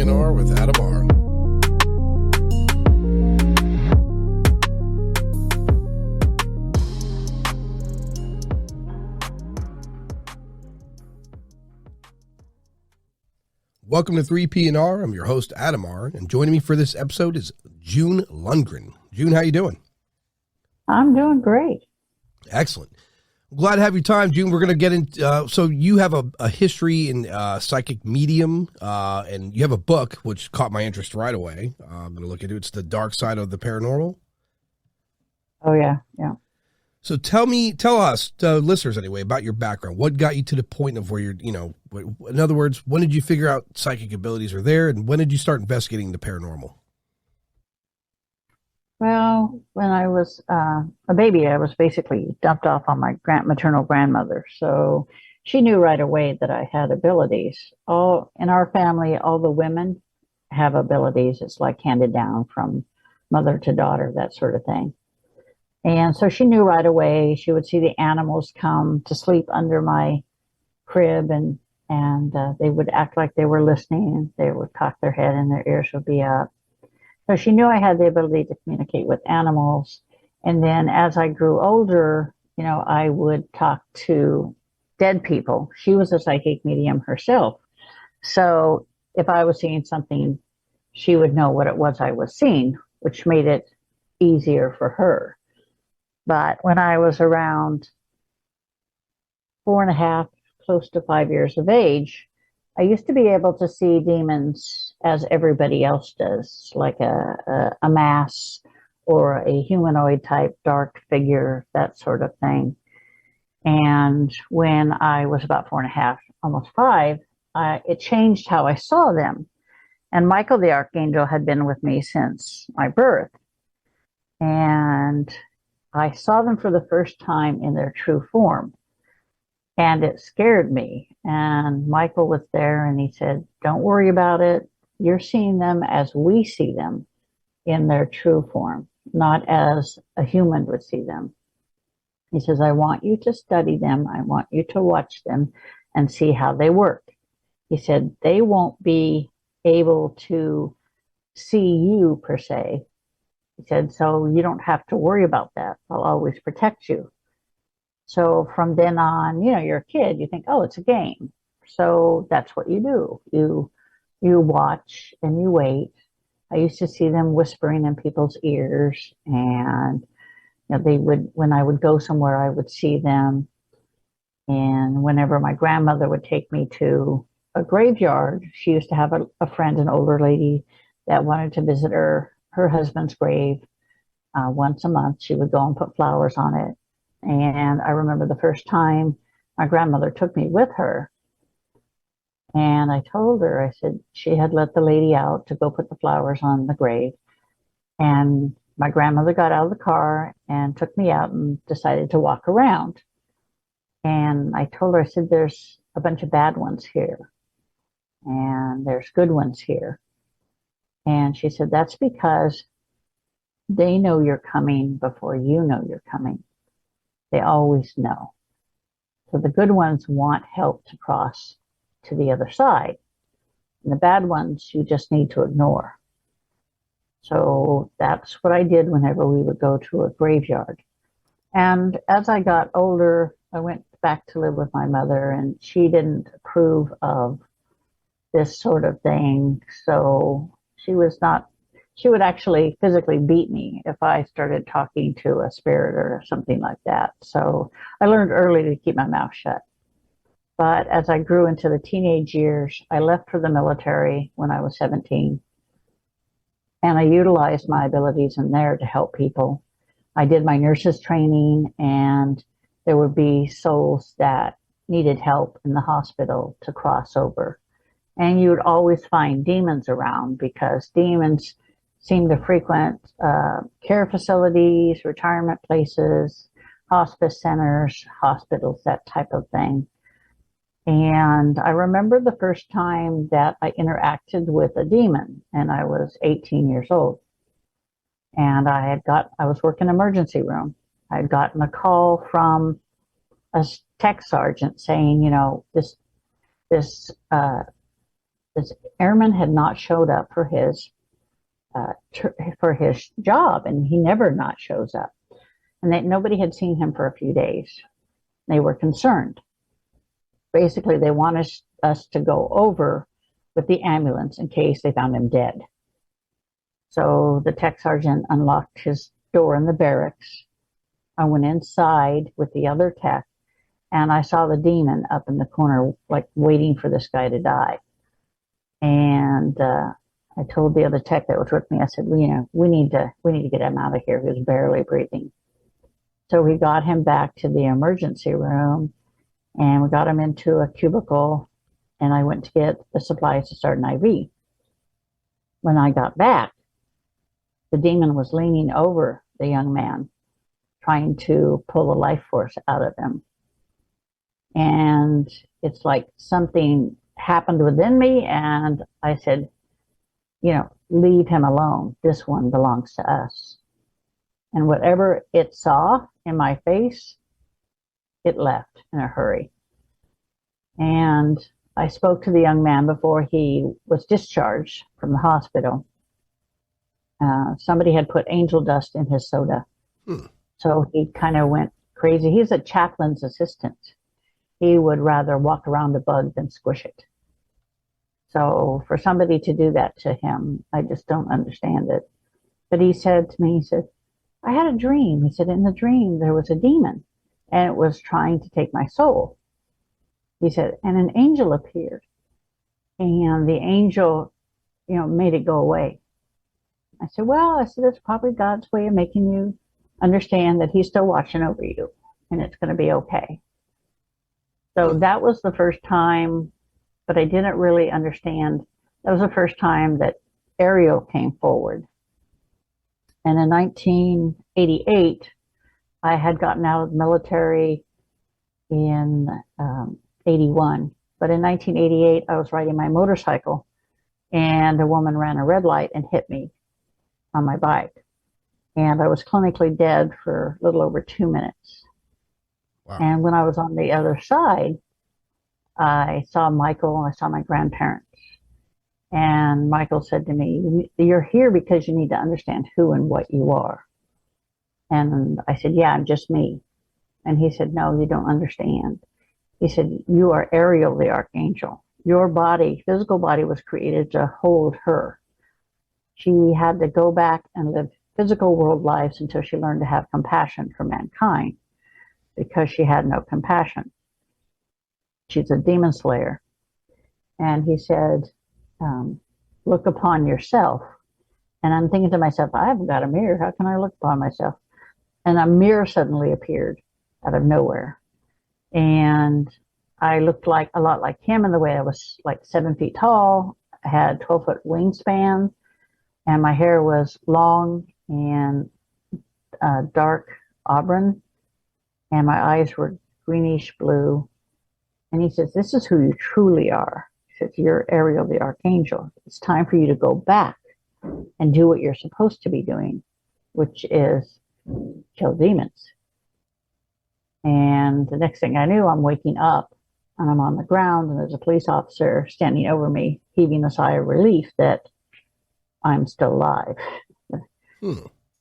3PNR with Adam R. Welcome to 3PNR. I'm your host, Adam R. And joining me for this episode is June Lundgren. June, how you doing? I'm doing great. Excellent. Glad to have your time, June. We're going to get into, so you have a history in psychic medium, and you have a book, which caught my interest right away. I'm going to look into it. It's The Dark Side of the Paranormal. Oh, yeah, yeah. So tell us, listeners anyway, about your background. What got you to the point of where you're, in other words, when did you figure out psychic abilities are there, and when did you start investigating the paranormal? Well, when I was a baby, I was basically dumped off on my maternal grandmother. So she knew right away that I had abilities. All in our family, all the women have abilities. It's like handed down from mother to daughter, that sort of thing. And so she knew right away. She would see the animals come to sleep under my crib, and they would act like they were listening. They would cock their head and their ears would be up. So she knew I had the ability to communicate with animals. And then as I grew older, I would talk to dead people. She was a psychic medium herself. So if I was seeing something, she would know what it was I was seeing, which made it easier for her. But when I was around 4.5, close to 5 years of age, I used to be able to see demons as everybody else does, like a mass or a humanoid type dark figure, that sort of thing. And when I was about 4.5, almost 5, it changed how I saw them. And Michael the Archangel had been with me since my birth. And I saw them for the first time in their true form. And it scared me. And Michael was there and he said, "Don't worry about it. You're seeing them as we see them in their true form, not as a human would see them." He says, "I want you to study them. I want you to watch them and see how they work." He said, "They won't be able to see you per se." He said, "So you don't have to worry about that. I'll always protect you." So from then on, you're a kid, you think, oh, it's a game. So that's what you do. You watch and you wait. I used to see them whispering in people's ears, and they would, when I would go somewhere, I would see them. And whenever my grandmother would take me to a graveyard, she used to have a friend, an older lady, that wanted to visit her husband's grave once a month. She would go and put flowers on it. And I remember the first time my grandmother took me with her, and I told her, I said, she had let the lady out to go put the flowers on the grave. And my grandmother got out of the car and took me out and decided to walk around. And I told her, I said, "There's a bunch of bad ones here, and there's good ones here." And she said, "That's because they know you're coming before you know you're coming. They always know. So the good ones want help to cross to the other side. And the bad ones you just need to ignore." So that's what I did whenever we would go to a graveyard. And as I got older, I went back to live with my mother, and she didn't approve of this sort of thing. So she would actually physically beat me if I started talking to a spirit or something like that. So I learned early to keep my mouth shut. But as I grew into the teenage years, I left for the military when I was 17. And I utilized my abilities in there to help people. I did my nurse's training, and there would be souls that needed help in the hospital to cross over. And you would always find demons around, because demons seem to frequent care facilities, retirement places, hospice centers, hospitals, that type of thing. And I remember the first time that I interacted with a demon, and I was 18 years old. And I was working emergency room. I had gotten a call from a tech sergeant saying, this This airman had not showed up for his job, and he never not shows up. And nobody had seen him for a few days. They were concerned. Basically, they wanted us to go over with the ambulance in case they found him dead. So the tech sergeant unlocked his door in the barracks. I went inside with the other tech, and I saw the demon up in the corner, like waiting for this guy to die. And I told the other tech that was with me, I said, well, we need to get him out of here. He was barely breathing. So we got him back to the emergency room, and we got him into a cubicle, and I went to get the supplies to start an IV. When I got back, the demon was leaning over the young man, trying to pull the life force out of him. And it's like something happened within me, and I said, leave him alone. This one belongs to us. And whatever it saw in my face, it left in a hurry. And I spoke to the young man before he was discharged from the hospital. Somebody had put angel dust in his soda. So he kind of went crazy. He's a chaplain's assistant. He would rather walk around a bug than squish it. So for somebody to do that to him, I just don't understand it. But he said to me, I had a dream. He said, in the dream, there was a demon, and it was trying to take my soul. He said, and an angel appeared, and the angel, made it go away. I said, that's probably God's way of making you understand that he's still watching over you, and it's going to be okay. So that was the first time, but I didn't really understand. That was the first time that Ariel came forward. And in 1988, I had gotten out of the military in 81. But in 1988, I was riding my motorcycle, and a woman ran a red light and hit me on my bike. And I was clinically dead for a little over 2 minutes. Wow. And when I was on the other side, I saw Michael, I saw my grandparents. And Michael said to me, you're here because you need to understand who and what you are. And I said, yeah, I'm just me. And he said, no, you don't understand. He said, you are Ariel, the archangel. Your body, physical body, was created to hold her. She had to go back and live physical world lives until she learned to have compassion for mankind, because she had no compassion. She's a demon slayer. And he said, look upon yourself. And I'm thinking to myself, I haven't got a mirror. How can I look upon myself? And a mirror suddenly appeared out of nowhere. And I looked like a lot like him in the way I was like 7 feet tall. I had 12-foot wingspan, and my hair was long and dark auburn, and my eyes were greenish blue. And he says, this is who you truly are. He says, you're Ariel, the archangel. It's time for you to go back and do what you're supposed to be doing, which is kill demons. And the next thing I knew, I'm waking up and I'm on the ground, and there's a police officer standing over me, heaving a sigh of relief that I'm still alive.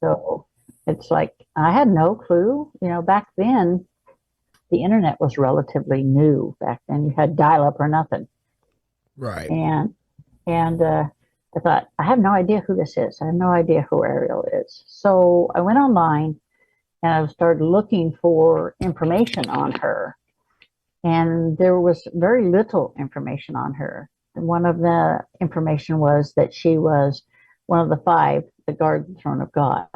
So it's like, I had no clue. Back then, the internet was relatively new. Back then, you had dial-up or nothing. Right. And I thought, I have no idea who this is. I have no idea who Ariel is. So I went online, and I started looking for information on her. And there was very little information on her. And one of the information was that she was one of the 5 that guard the throne of God,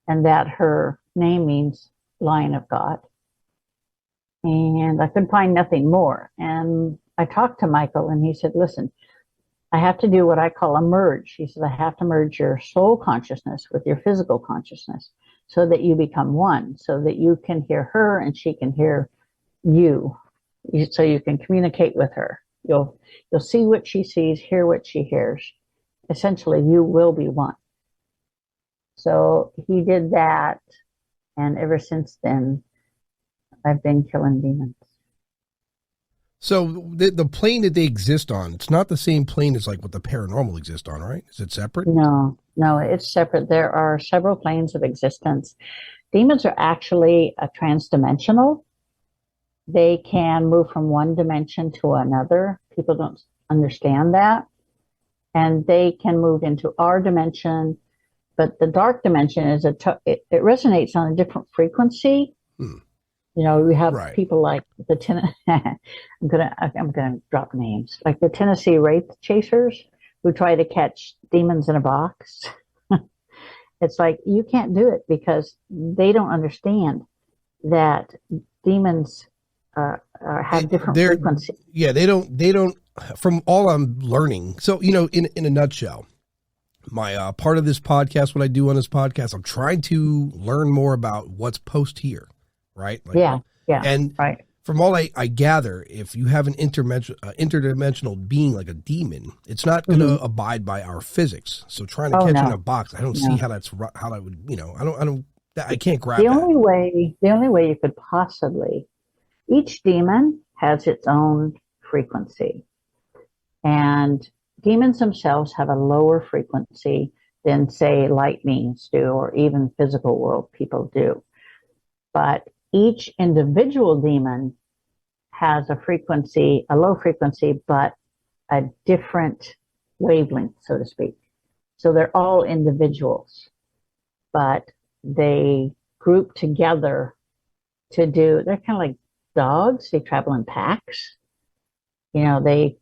and that her name means Lion of God. And I could find nothing more. And I talked to Michael, and he said, listen, I have to do what I call a merge. He said, I have to merge your soul consciousness with your physical consciousness so that you become one, so that you can hear her and she can hear you, so you can communicate with her. You'll see what she sees, hear what she hears. Essentially, you will be one. So he did that, and ever since then, I've been killing demons. So the plane that they exist on, it's not the same plane as like what the paranormal exists on, right? Is it separate? No, it's separate. There are several planes of existence. Demons are actually transdimensional. They can move from one dimension to another. People don't understand that. And they can move into our dimension. But the dark dimension it resonates on a different frequency. Hmm. You know, we have Right. people like I'm gonna drop names, like the Tennessee Wraith Chasers who try to catch demons in a box. It's like you can't do it because they don't understand that demons have different They're frequencies. yeah, they don't from all I'm learning. So, in a nutshell, my part of this podcast, what I do on this podcast, I'm trying to learn more about what's post here, right? Like, Yeah, and right. from all I gather, if you have an interdimensional being like a demon, it's not going to abide by our physics. So trying to Oh catch no, in a box, I don't see no. how that would, I can't grab that. The only way you could possibly, each demon has its own frequency, and demons themselves have a lower frequency than, say, light beings do, or even physical world people do. But each individual demon has a low frequency, but a different wavelength, so to speak. So they're all individuals, but they group together they're kind of like dogs. They travel in packs. You know, they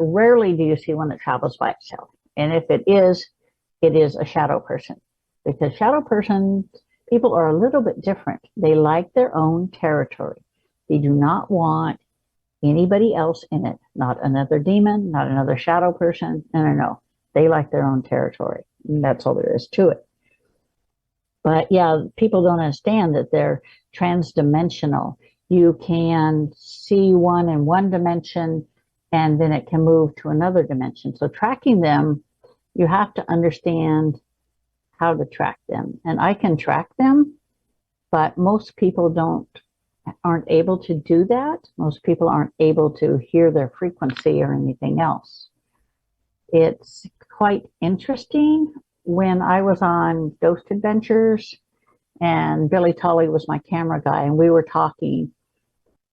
rarely do you see one that travels by itself. And if it is a shadow person, because shadow person people are a little bit different. They like their own territory. They do not want anybody else in it, not another demon, not another shadow person. No. They like their own territory. And that's all there is to it. But yeah, people don't understand that they're transdimensional. You can see one in one dimension and then it can move to another dimension. So tracking them, you have to understand how to track them. And I can track them, but most people aren't able to do that. Most people aren't able to hear their frequency or anything else. It's quite interesting. When I was on Ghost Adventures and Billy Tully was my camera guy and we were talking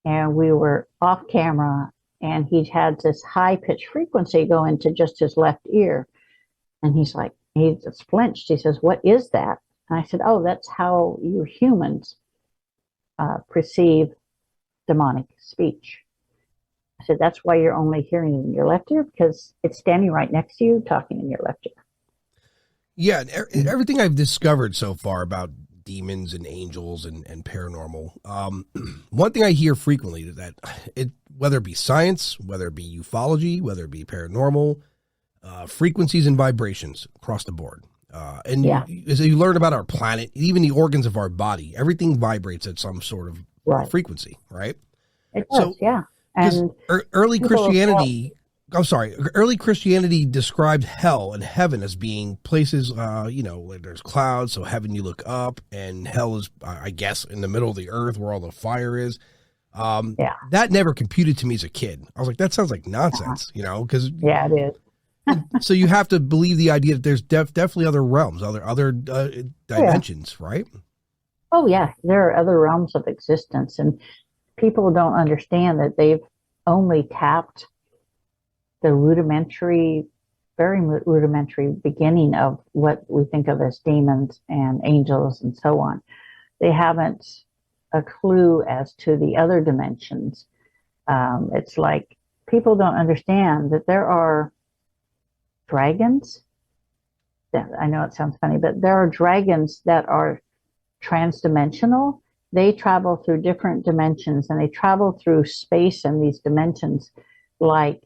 and we were off camera and he had this high pitched frequency go into just his left ear. And he just flinched. He says, "What is that?" And I said, "Oh, that's how you humans perceive demonic speech." I said, "That's why you're only hearing it in your left ear, because it's standing right next to you talking in your left ear." Yeah, and everything I've discovered so far about demons and angels and paranormal, one thing I hear frequently is that whether it be science, whether it be ufology, whether it be paranormal, frequencies and vibrations across the board. And Yeah. As you learn about our planet, even the organs of our body, everything vibrates at some sort of Right. frequency, right? It does, So, yeah. because And early people, Christianity, I'm sorry, early Christianity described hell and heaven as being places, where there's clouds, so heaven you look up, and hell is, I guess, in the middle of the earth where all the fire is. yeah, That never computed to me as a kid. I was like, that sounds like nonsense, because yeah, it is. so you have to believe the idea that there's definitely other realms, other dimensions, right? Oh, yeah, there are other realms of existence, and people don't understand that they've only tapped the very rudimentary beginning of what we think of as demons and angels and so on. They haven't a clue as to the other dimensions. It's like people don't understand that there are dragons. I know it sounds funny, but there are dragons that are transdimensional. They travel through different dimensions and they travel through space and these dimensions like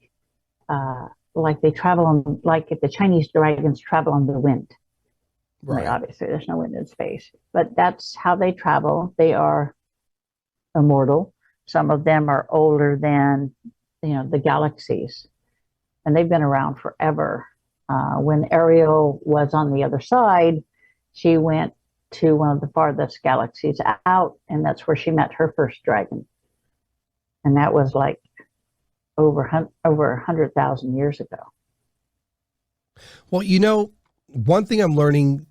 they travel on, like if the Chinese dragons travel on the wind. Right. Obviously, there's no wind in space, but that's how they travel. They are immortal. Some of them are older than, the galaxies, and they've been around forever. When Ariel was on the other side, she went to one of the farthest galaxies out, and that's where she met her first dragon. And that was like over 100,000 years ago. Well, one thing I'm learning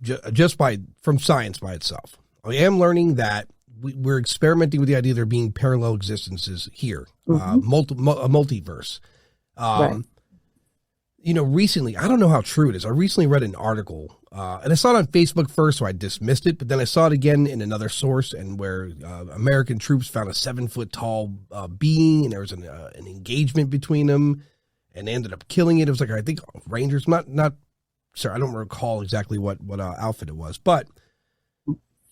from science by itself, I am learning that we're experimenting with the idea there being parallel existences here, a multiverse. Right. Recently, I don't know how true it is. I recently read an article, and I saw it on Facebook first, so I dismissed it. But then I saw it again in another source, and where American troops found a 7-foot tall being, and there was an engagement between them, and they ended up killing it. It was like, I think, Rangers. Not sir, I don't recall exactly what outfit it was, but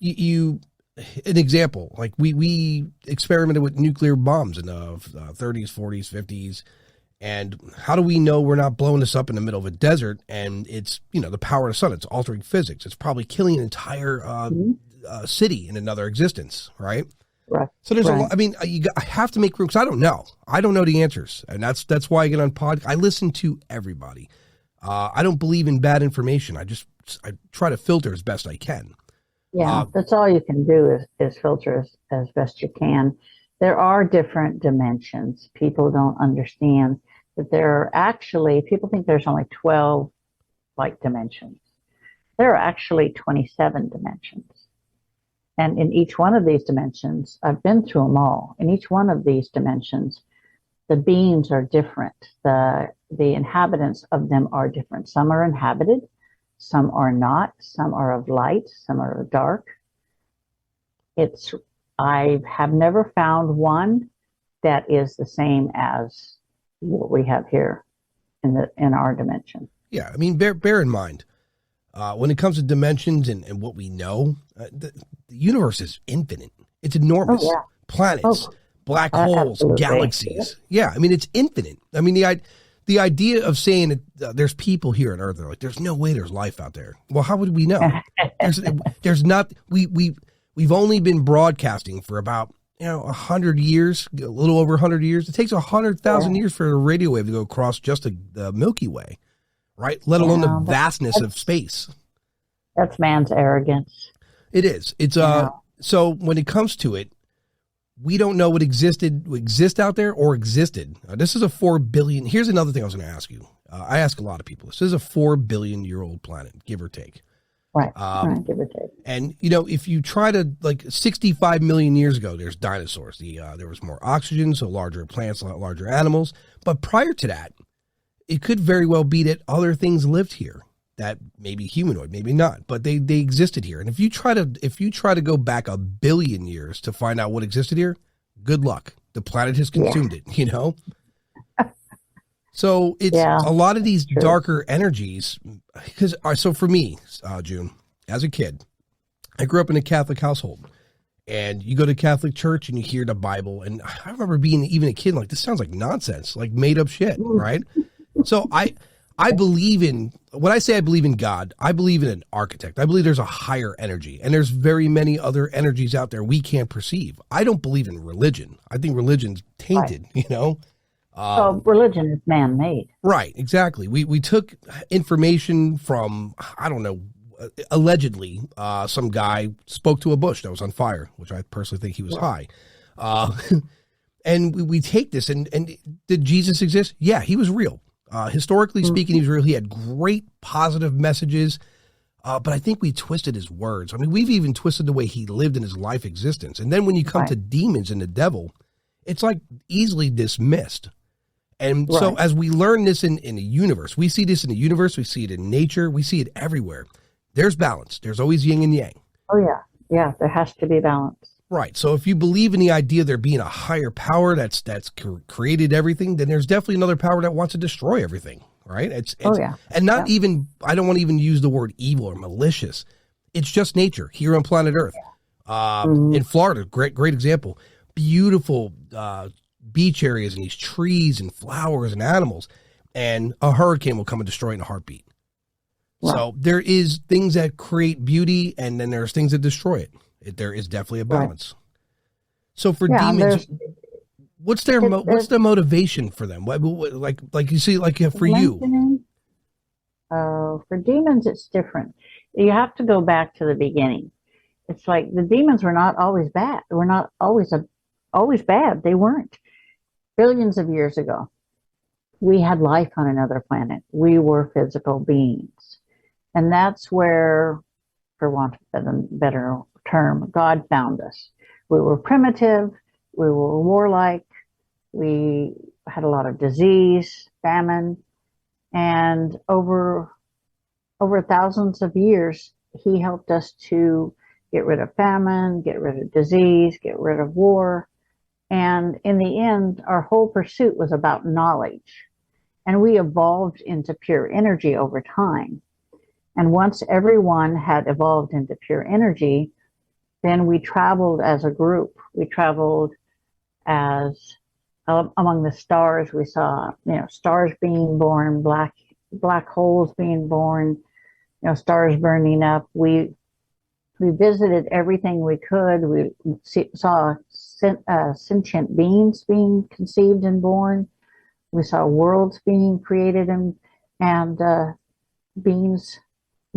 an example, like we experimented with nuclear bombs in the 30s, 40s, 50s. And how do we know we're not blowing this up in the middle of a desert and it's, the power of the sun, it's altering physics. It's probably killing an entire city in another existence, right? Right. So there's a lot. I mean, I have to make room because I don't know. I don't know the answers. And that's why I get on I listen to everybody. I don't believe in bad information. I try to filter as best I can. Yeah, that's all you can do is filter as best you can. There are different dimensions. People don't understand that people think there's only 12 dimensions. There are actually 27 dimensions. And in each one of these dimensions, I've been through them all. In each one of these dimensions, the beings are different. The inhabitants of them are different. Some are inhabited, some are not, some are of light, some are of dark. I have never found one that is the same as what we have here in our dimension. Yeah, I mean, bear in mind, when it comes to dimensions and what we know, the universe is infinite. It's enormous. Oh, yeah. Planets, black holes, absolutely. galaxies. Yeah, I mean, it's infinite. I mean, the idea of saying that there's people here on Earth, they're like, there's no way there's life out there. Well, how would we know? There's not. We've only been broadcasting for about 100 years, a little over 100 years. It takes 100,000 years for a radio wave to go across just the Milky Way, right? Let alone the vastness of space. That's man's arrogance. It is. It's so when it comes to it, we don't know what exists out there or existed. This is a 4 billion. Here's another thing I was going to ask you. I ask a lot of people. This is a 4 billion year old planet, give or take. Right. Give or take. And if you try to 65 million years ago, there's dinosaurs. There was more oxygen, so larger plants, larger animals. But prior to that, it could very well be that other things lived here. That maybe humanoid, maybe not, but they existed here. And if you try to go back 1 billion years to find out what existed here, good luck. The planet has consumed it. So it's a lot of these darker energies. Because so for me, June, as a kid, I grew up in a Catholic household, and you go to Catholic church and you hear the Bible, and I remember being even a kid like, this sounds like nonsense, like made up shit, right? So I believe in, when I say I believe in God, I believe in an architect. I believe there's a higher energy, and there's very many other energies out there we can't perceive. I don't believe in religion. I think religion's tainted, So religion is man-made. Right, exactly. We took information from, I don't know, allegedly, some guy spoke to a bush that was on fire, which I personally think he was high. And we take this, and did Jesus exist? Yeah, he was real. Historically speaking, he was real. He had great positive messages, but I think we twisted his words. I mean, we've even twisted the way he lived in his life existence. And then when you come to demons and the devil, it's like easily dismissed. And so as we learn this in the universe, we see this in the universe, we see it in nature, we see it everywhere. There's balance. There's always yin and yang. Oh, yeah. Yeah, there has to be balance. Right. So if you believe in the idea of there being a higher power that's created everything, then there's definitely another power that wants to destroy everything. Right. And not even, I don't want to even use the word evil or malicious. It's just nature here on planet Earth. In Florida, great example. Beautiful beach areas and these trees and flowers and animals. And a hurricane will come and destroy it in a heartbeat. Right. So there is things that create beauty, and then there's things that destroy it. There is definitely a balance. Right. So for demons, what's their motivation for them? What, like you see, like for you? For demons, it's different. You have to go back to the beginning. It's like the demons were not always bad. They were not always bad. They weren't. Billions of years ago, we had life on another planet. We were physical beings. And that's where, for want of a better term, God found us. We were primitive, we were warlike, we had a lot of disease, famine, and over thousands of years, he helped us to get rid of famine, get rid of disease, get rid of war. And in the end, our whole pursuit was about knowledge. And we evolved into pure energy over time. And once everyone had evolved into pure energy, then we traveled as a group. We traveled as among the stars. We saw, stars being born, black holes being born, stars burning up. We visited everything we could. We saw sentient beings being conceived and born. We saw worlds being created and beings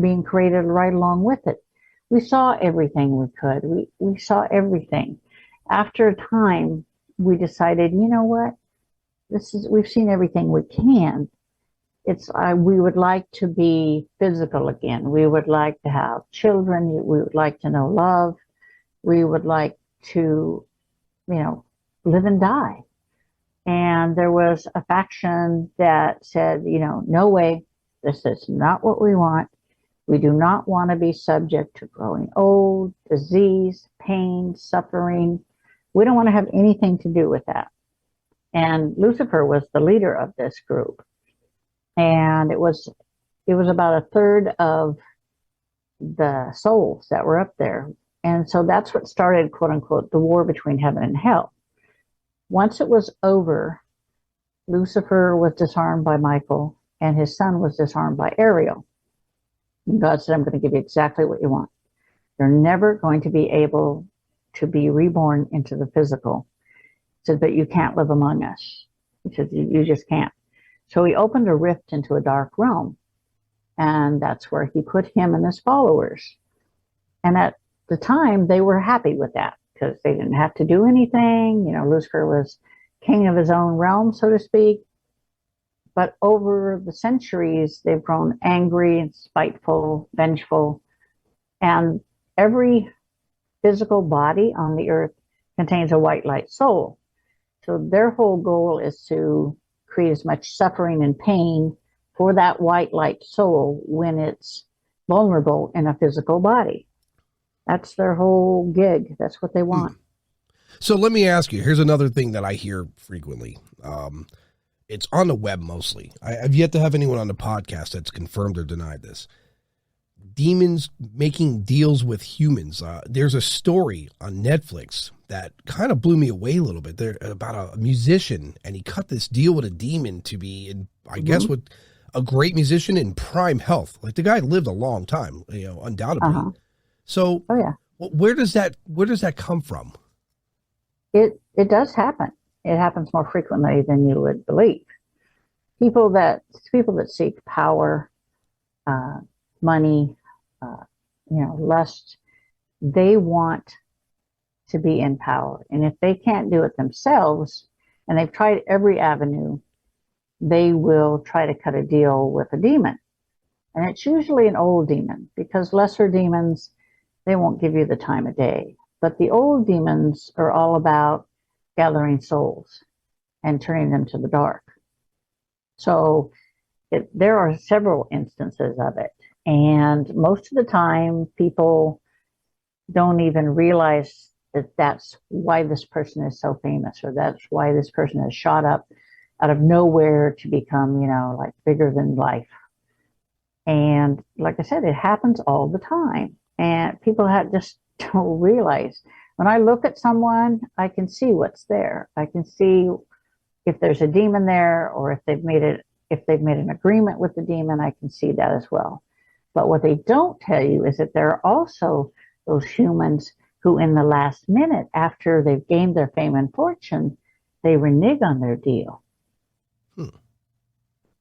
being created right along with it. We saw everything we could. We saw everything. After a time, we decided, you know what? We've seen everything we can. We would like to be physical again. We would like to have children. We would like to know love. We would like to, live and die. And there was a faction that said, no way, this is not what we want. We do not want to be subject to growing old, disease, pain, suffering. We don't want to have anything to do with that. And Lucifer was the leader of this group. And it was about a third of the souls that were up there. And so that's what started, quote unquote, the war between heaven and hell. Once it was over, Lucifer was disarmed by Michael and his son was disarmed by Ariel. And God said, I'm going to give you exactly what you want. You're never going to be able to be reborn into the physical. He said, but you can't live among us. He said, you just can't. So he opened a rift into a dark realm. And that's where he put him and his followers. And at the time, they were happy with that because they didn't have to do anything. Lucifer was king of his own realm, so to speak. But over the centuries, they've grown angry and spiteful, vengeful. And every physical body on the earth contains a white light soul. So their whole goal is to create as much suffering and pain for that white light soul when it's vulnerable in a physical body. That's their whole gig. That's what they want. So let me ask you, here's another thing that I hear frequently. It's on the web mostly. I've yet to have anyone on the podcast that's confirmed or denied this. Demons making deals with humans. There's a story on Netflix that kind of blew me away a little bit. There about a musician, and he cut this deal with a demon to be, I guess, with a great musician in prime health. Like the guy lived a long time, undoubtedly. So, where does that come from? It does happen. It happens more frequently than you would believe. People that seek power, money, lust, they want to be in power. And if they can't do it themselves, and they've tried every avenue, they will try to cut a deal with a demon. And it's usually an old demon, because lesser demons, they won't give you the time of day. But the old demons are all about gathering souls and turning them to the dark. So there are several instances of it. And most of the time, people don't even realize that that's why this person is so famous, or that's why this person has shot up out of nowhere to become, like bigger than life. And like I said, it happens all the time. And people just don't realize. When I look at someone, I can see what's there. I can see if there's a demon there, or if they've made an agreement with the demon, I can see that as well. But what they don't tell you is that there are also those humans who in the last minute, after they've gained their fame and fortune, they renege on their deal.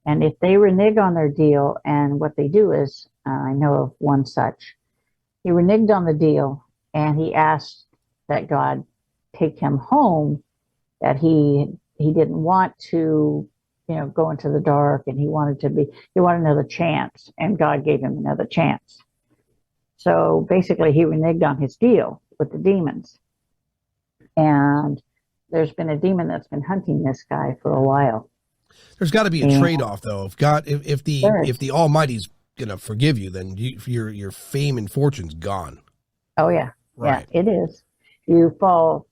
And if they renege on their deal, and what they do is, I know of one such, he reneged on the deal and he asked that God take him home, that he didn't want to go into the dark, and he wanted another chance, and God gave him another chance. So basically, he reneged on his deal with the demons. And there's been a demon that's been hunting this guy for a while. There's got to be a trade-off, though. If the Almighty's gonna forgive you, then your fame and fortune's gone. Oh yeah, right. Yeah, it is. You fall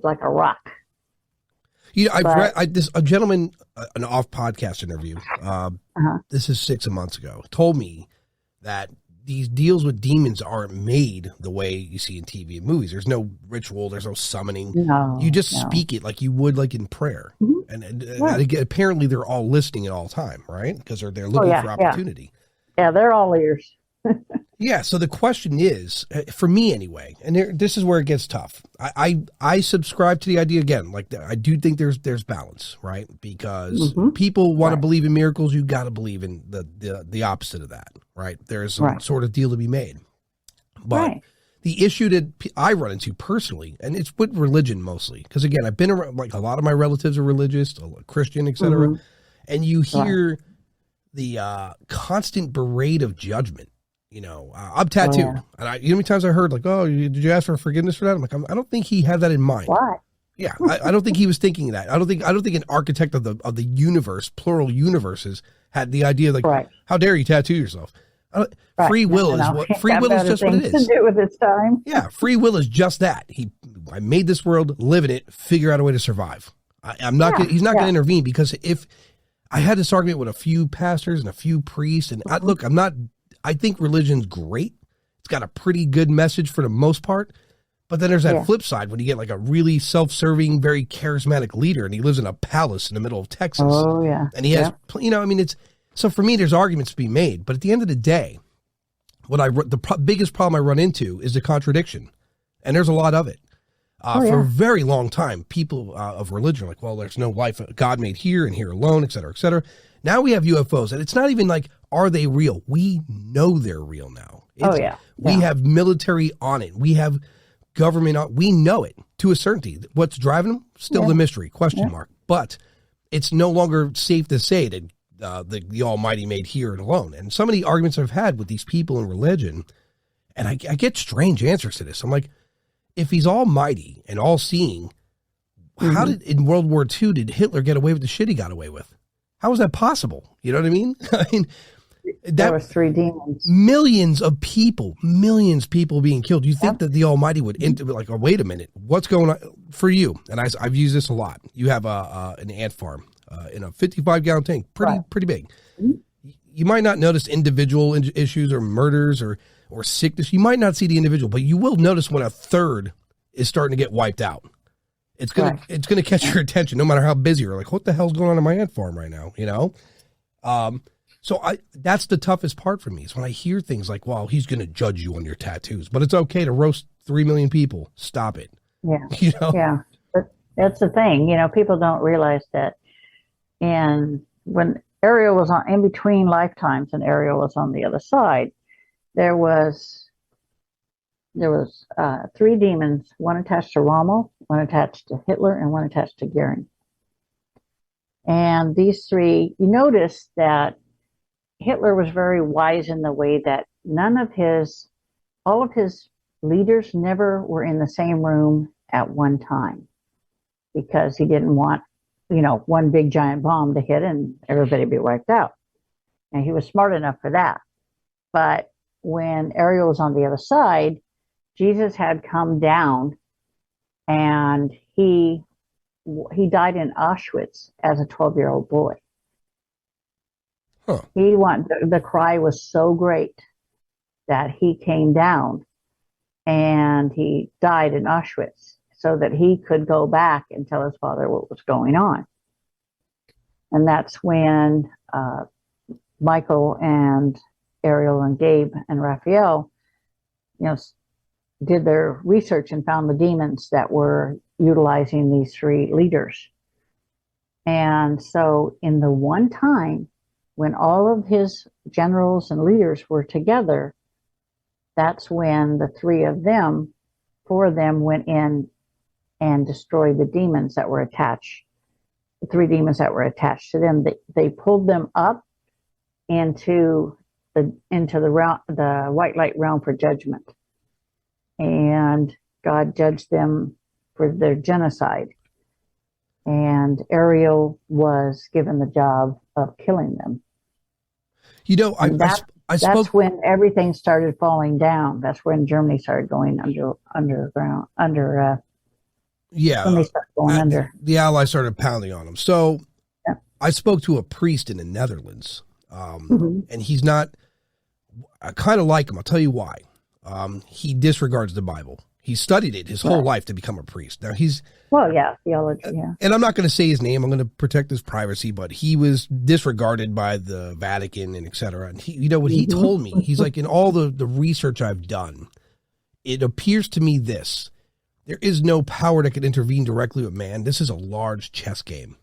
like a rock. I've read a gentleman, an off podcast interview. This is 6 months ago. Told me that these deals with demons aren't made the way you see in TV and movies. There's no ritual. There's no summoning. No, you just speak it like you would, like in prayer. Mm-hmm. And again, apparently they're all listening at all time, right? Because they're looking for opportunity. Yeah, they're all ears. Yeah. So the question is, for me anyway, and this is where it gets tough. I subscribe to the idea again. Like I do think there's balance, right? Because people want to believe in miracles. You got to believe in the opposite of that, right? There's some sort of deal to be made. But the issue that I run into personally, and it's with religion mostly, because again, I've been around, like a lot of my relatives are religious, Christian, etc. And you hear the constant parade of judgment. I'm tattooed. And how many times I heard like, "Oh, did you ask for forgiveness for that?" I'm like, I don't think he had that in mind. Why? Yeah, I don't think he was thinking that. I don't think an architect of the universe, plural universes, had the idea like, "How dare you tattoo yourself?" Free will is free will is just what it is. To do with its time. Yeah, free will is just that. I made this world, live in it, figure out a way to survive. I'm not. He's not going to intervene, because if I had this argument with a few pastors and a few priests, and I think religion's great. It's got a pretty good message for the most part. But then there's that flip side when you get like a really self-serving, very charismatic leader, and he lives in a palace in the middle of Texas. Oh, yeah. And he has, so for me, there's arguments to be made. But at the end of the day, the biggest problem I run into is the contradiction. And there's a lot of it. For a very long time, people of religion are like, well, there's no life God made here and here alone, et cetera, et cetera. Now we have UFOs, and it's not even like, are they real? We know they're real now. We have military on it. We have government on. We know it to a certainty. What's driving them? Still the mystery, question mark. But it's no longer safe to say that the Almighty made here and alone. And some of the arguments I've had with these people in religion, and I get strange answers to this. I'm like, if he's almighty and all-seeing, how did, in World War II, did Hitler get away with the shit he got away with? How was that possible? You know what I mean? There was 3 demons. Millions people being killed. You think that the Almighty would be like, oh, wait a minute, what's going on for you? And I've used this a lot. You have an ant farm in a 55-gallon tank, pretty big. You might not notice individual issues or murders or sickness. You might not see the individual, but you will notice when a third is starting to get wiped out. It's gonna catch your attention, no matter how busy you're. Like, what the hell's going on in my ant farm right now? So that's the toughest part for me is when I hear things like, well, he's going to judge you on your tattoos, but it's okay to roast 3 million people. Stop it. Yeah. Yeah. But that's the thing. People don't realize that. And when Ariel was in between lifetimes and Ariel was on the other side, there was 3 demons, one attached to Rommel, one attached to Hitler, and one attached to Goering. And these 3, you notice that Hitler was very wise in the way that all of his leaders never were in the same room at one time, because he didn't want, one big giant bomb to hit and everybody be wiped out. And he was smart enough for that. But when Ariel was on the other side, Jesus had come down, and he died in Auschwitz as a 12-year-old boy. Huh. The cry was so great that he came down and he died in Auschwitz so that he could go back and tell his father what was going on. And that's when Michael and Ariel and Gabe and Raphael, did their research and found the demons that were utilizing these 3 leaders. And so in the one time when all of his generals and leaders were together, that's when the 4 of them went in and destroyed the demons that were attached three demons that were attached to them. They pulled them up into the realm, the white light realm, for judgment, and God judged them for their genocide. And Ariel was given the job of killing them. You know, I That's spoke. when everything started falling down. That's when Germany started going underground. Yeah, When they started going under. the Allies started pounding on them. So Yeah. I spoke to a priest in the Netherlands, and he's not. I kind of like him. I'll tell you why. He disregards the Bible. He studied it his whole life to become a priest. Now Theology. Yeah. and I'm not going to say his name. I'm going to protect his privacy, but he was disregarded by the Vatican and et cetera. And he, you know what he told me? He's like, in all the research I've done, it appears to me there is no power that can intervene directly with man. This is a large chess game.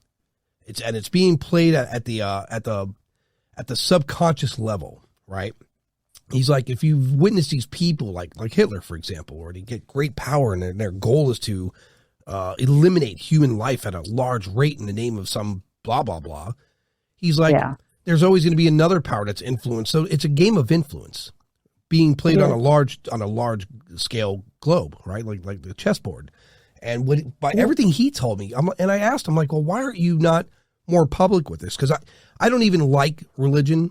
It's being played at the subconscious level, right? He's like, if you've witnessed these people like Hitler, for example, where they get great power and their goal is to eliminate human life at a large rate in the name of some blah, blah, blah. He's like, there's always going to be another power that's influenced. So it's a game of influence being played on a large scale globe, right? Like the chessboard. And by everything he told me, and I asked him, like, well, why aren't you not more public with this? Because I don't even like religion,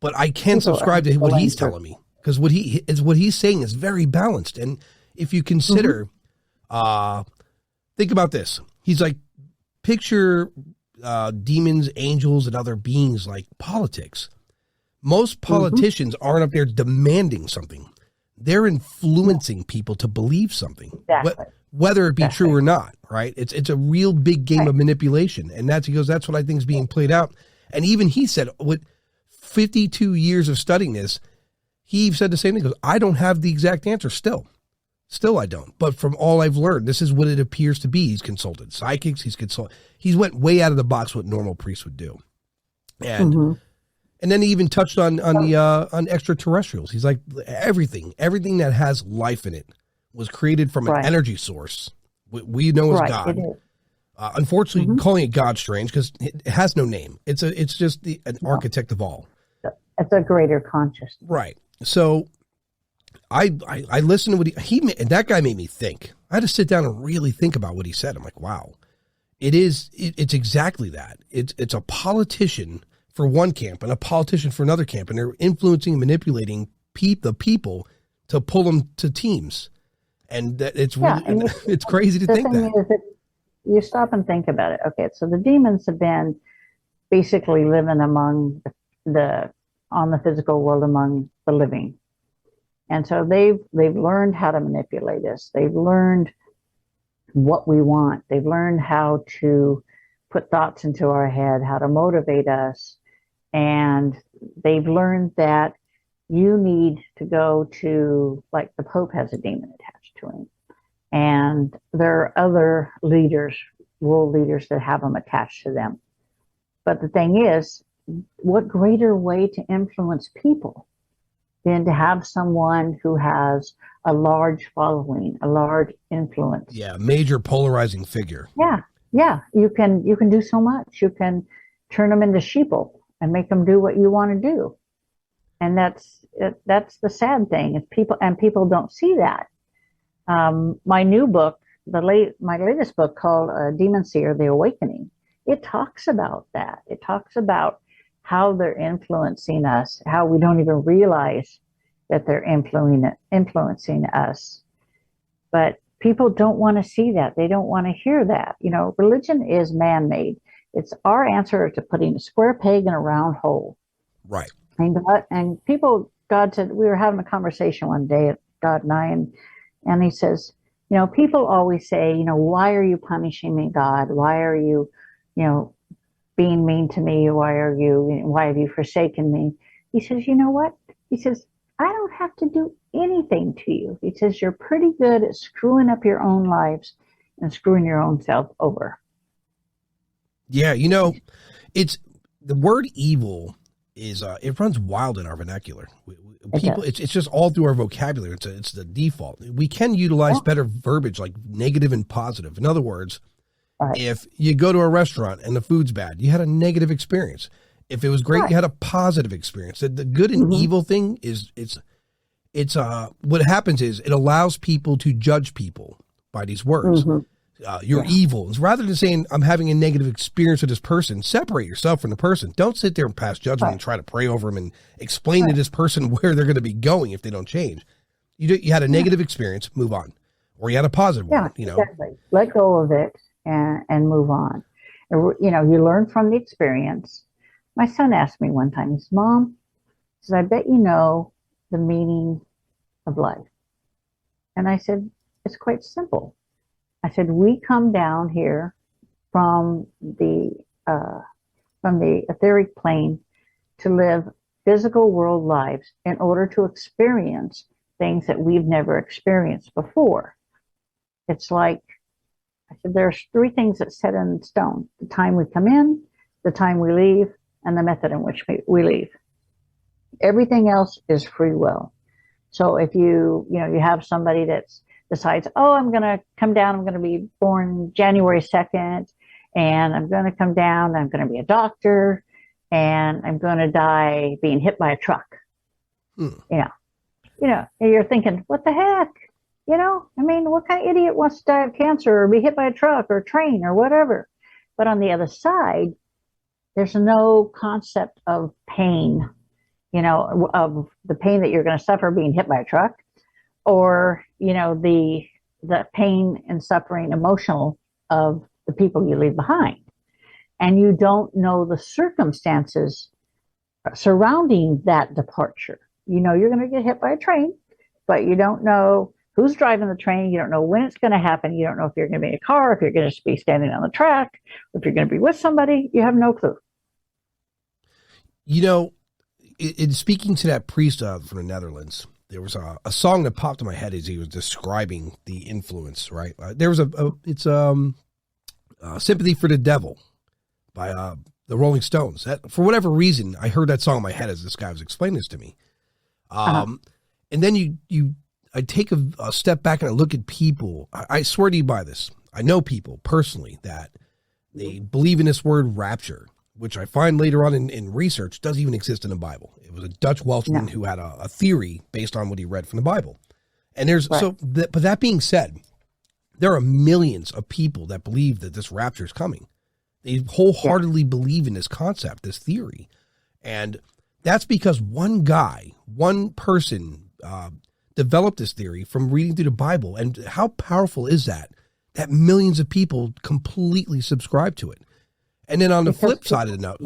but I can subscribe to what he's telling me, because what he's saying is very balanced. And if you consider, think about this, he's like, picture demons, angels, and other beings like politics. Most politicians aren't up there demanding something; they're influencing people to believe something, whether it be true or not. Right? It's a real big game of manipulation, and that's what I think is being played out. And even he said, with 52 years of studying this, he said the same thing. He goes, I don't have the exact answer still I don't. But from all I've learned, this is what it appears to be. He's consulted psychics. He's went way out of the box what normal priests would do. And then he even touched on extraterrestrials. He's like, everything that has life in it was created from an energy source we know as God. Unfortunately, calling it God strange, because it has no name. It's just an architect of all. It's a greater consciousness. Right. So I listened to what he and that guy made me think. I had to sit down and really think about what he said. I'm like, wow, it's exactly that. It's a politician for one camp and a politician for another camp, and they're influencing and manipulating the people to pull them to teams. And that it's really, it's crazy to think that. You stop and think about it. Okay, so the demons have been basically living among on the physical world among the living. And so they've learned how to manipulate us. They've learned what we want. They've learned how to put thoughts into our head, how to motivate us. And they've learned that you need to go to, like the Pope has a demon attached to him. And there are other leaders, world leaders, that have them attached to them. But the thing is, what greater way to influence people than to have someone who has a large following, a large influence? Yeah, major polarizing figure. Yeah. You can do so much. You can turn them into sheeple and make them do what you want to do. And that's the sad thing, is people don't see that. My new book, my latest book called Demon Seer, The Awakening, it talks about that. It talks about how they're influencing us, how we don't even realize that they're influencing us. But people don't want to see that. They don't want to hear that. Religion is man-made. It's our answer to putting a square peg in a round hole. Right. And God said, we were having a conversation one day, God and I, and he says, people always say, why are you punishing me, God? Why are you, being mean to me? Why have you forsaken me? He says, you know what? He says, I don't have to do anything to you. He says, you're pretty good at screwing up your own lives and screwing your own self over. Yeah. It's the word evil is, it runs wild in our vernacular. It's just all through our vocabulary. It's the default. We can utilize better verbiage like negative and positive. In other words, Right. If you go to a restaurant and the food's bad, you had a negative experience. If it was great, Right. you had a positive experience. The good and Mm-hmm. evil thing is it's what happens is it allows people to judge people by these words. Mm-hmm. You're Yeah. evil. Rather than saying I'm having a negative experience with this person, separate yourself from the person. Don't sit there and pass judgment and Right. try to pray over them and explain to Right. this person where they're going to be going if they don't change. You had a Yeah. negative experience, move on, or you had a positive Yeah. one. You know, Exactly. Let go of it and move on. And, you learn from the experience. My son asked me one time. He said, "Mom," he said, "I bet you know the meaning of life." And I said, "It's quite simple." I said, "We come down here from uh, the etheric plane to live physical world lives in order to experience things that we've never experienced before. It's like," I said, "there's three things that's set in stone: the time we come in, the time we leave, and the method in which we leave. Everything else is free will. So if you have somebody that decides, oh, I'm going to come down, I'm going to be born January 2nd, and I'm going to come down, I'm going to be a doctor, and I'm going to die being hit by a truck. Hmm. And you're thinking, what the heck? I mean, what kind of idiot wants to die of cancer or be hit by a truck or a train or whatever? But on the other side, there's no concept of pain, of the pain that you're going to suffer being hit by a truck, or the pain and suffering emotional of the people you leave behind. And you don't know the circumstances surrounding that departure. You're going to get hit by a train, but you don't know who's driving the train. You don't know when it's going to happen. You don't know if you're going to be in a car, if you're going to be standing on the track, if you're going to be with somebody. You have no clue. In speaking to that priest from the Netherlands, there was a song that popped in my head as he was describing the influence. Right, there was it's "Sympathy for the Devil" by the Rolling Stones. That, for whatever reason, I heard that song in my head as this guy was explaining this to me. And then I take a step back and I look at people. I swear to you by this. I know people personally that they believe in this word rapture, which I find later on in research doesn't even exist in the Bible. It was a Dutch Welshman who had a theory based on what he read from the Bible. And but that being said, there are millions of people that believe that this rapture is coming. They wholeheartedly believe in this concept, this theory. And that's because one person developed this theory from reading through the Bible. And how powerful is that? That millions of people completely subscribe to it. And then on the flip side of the note,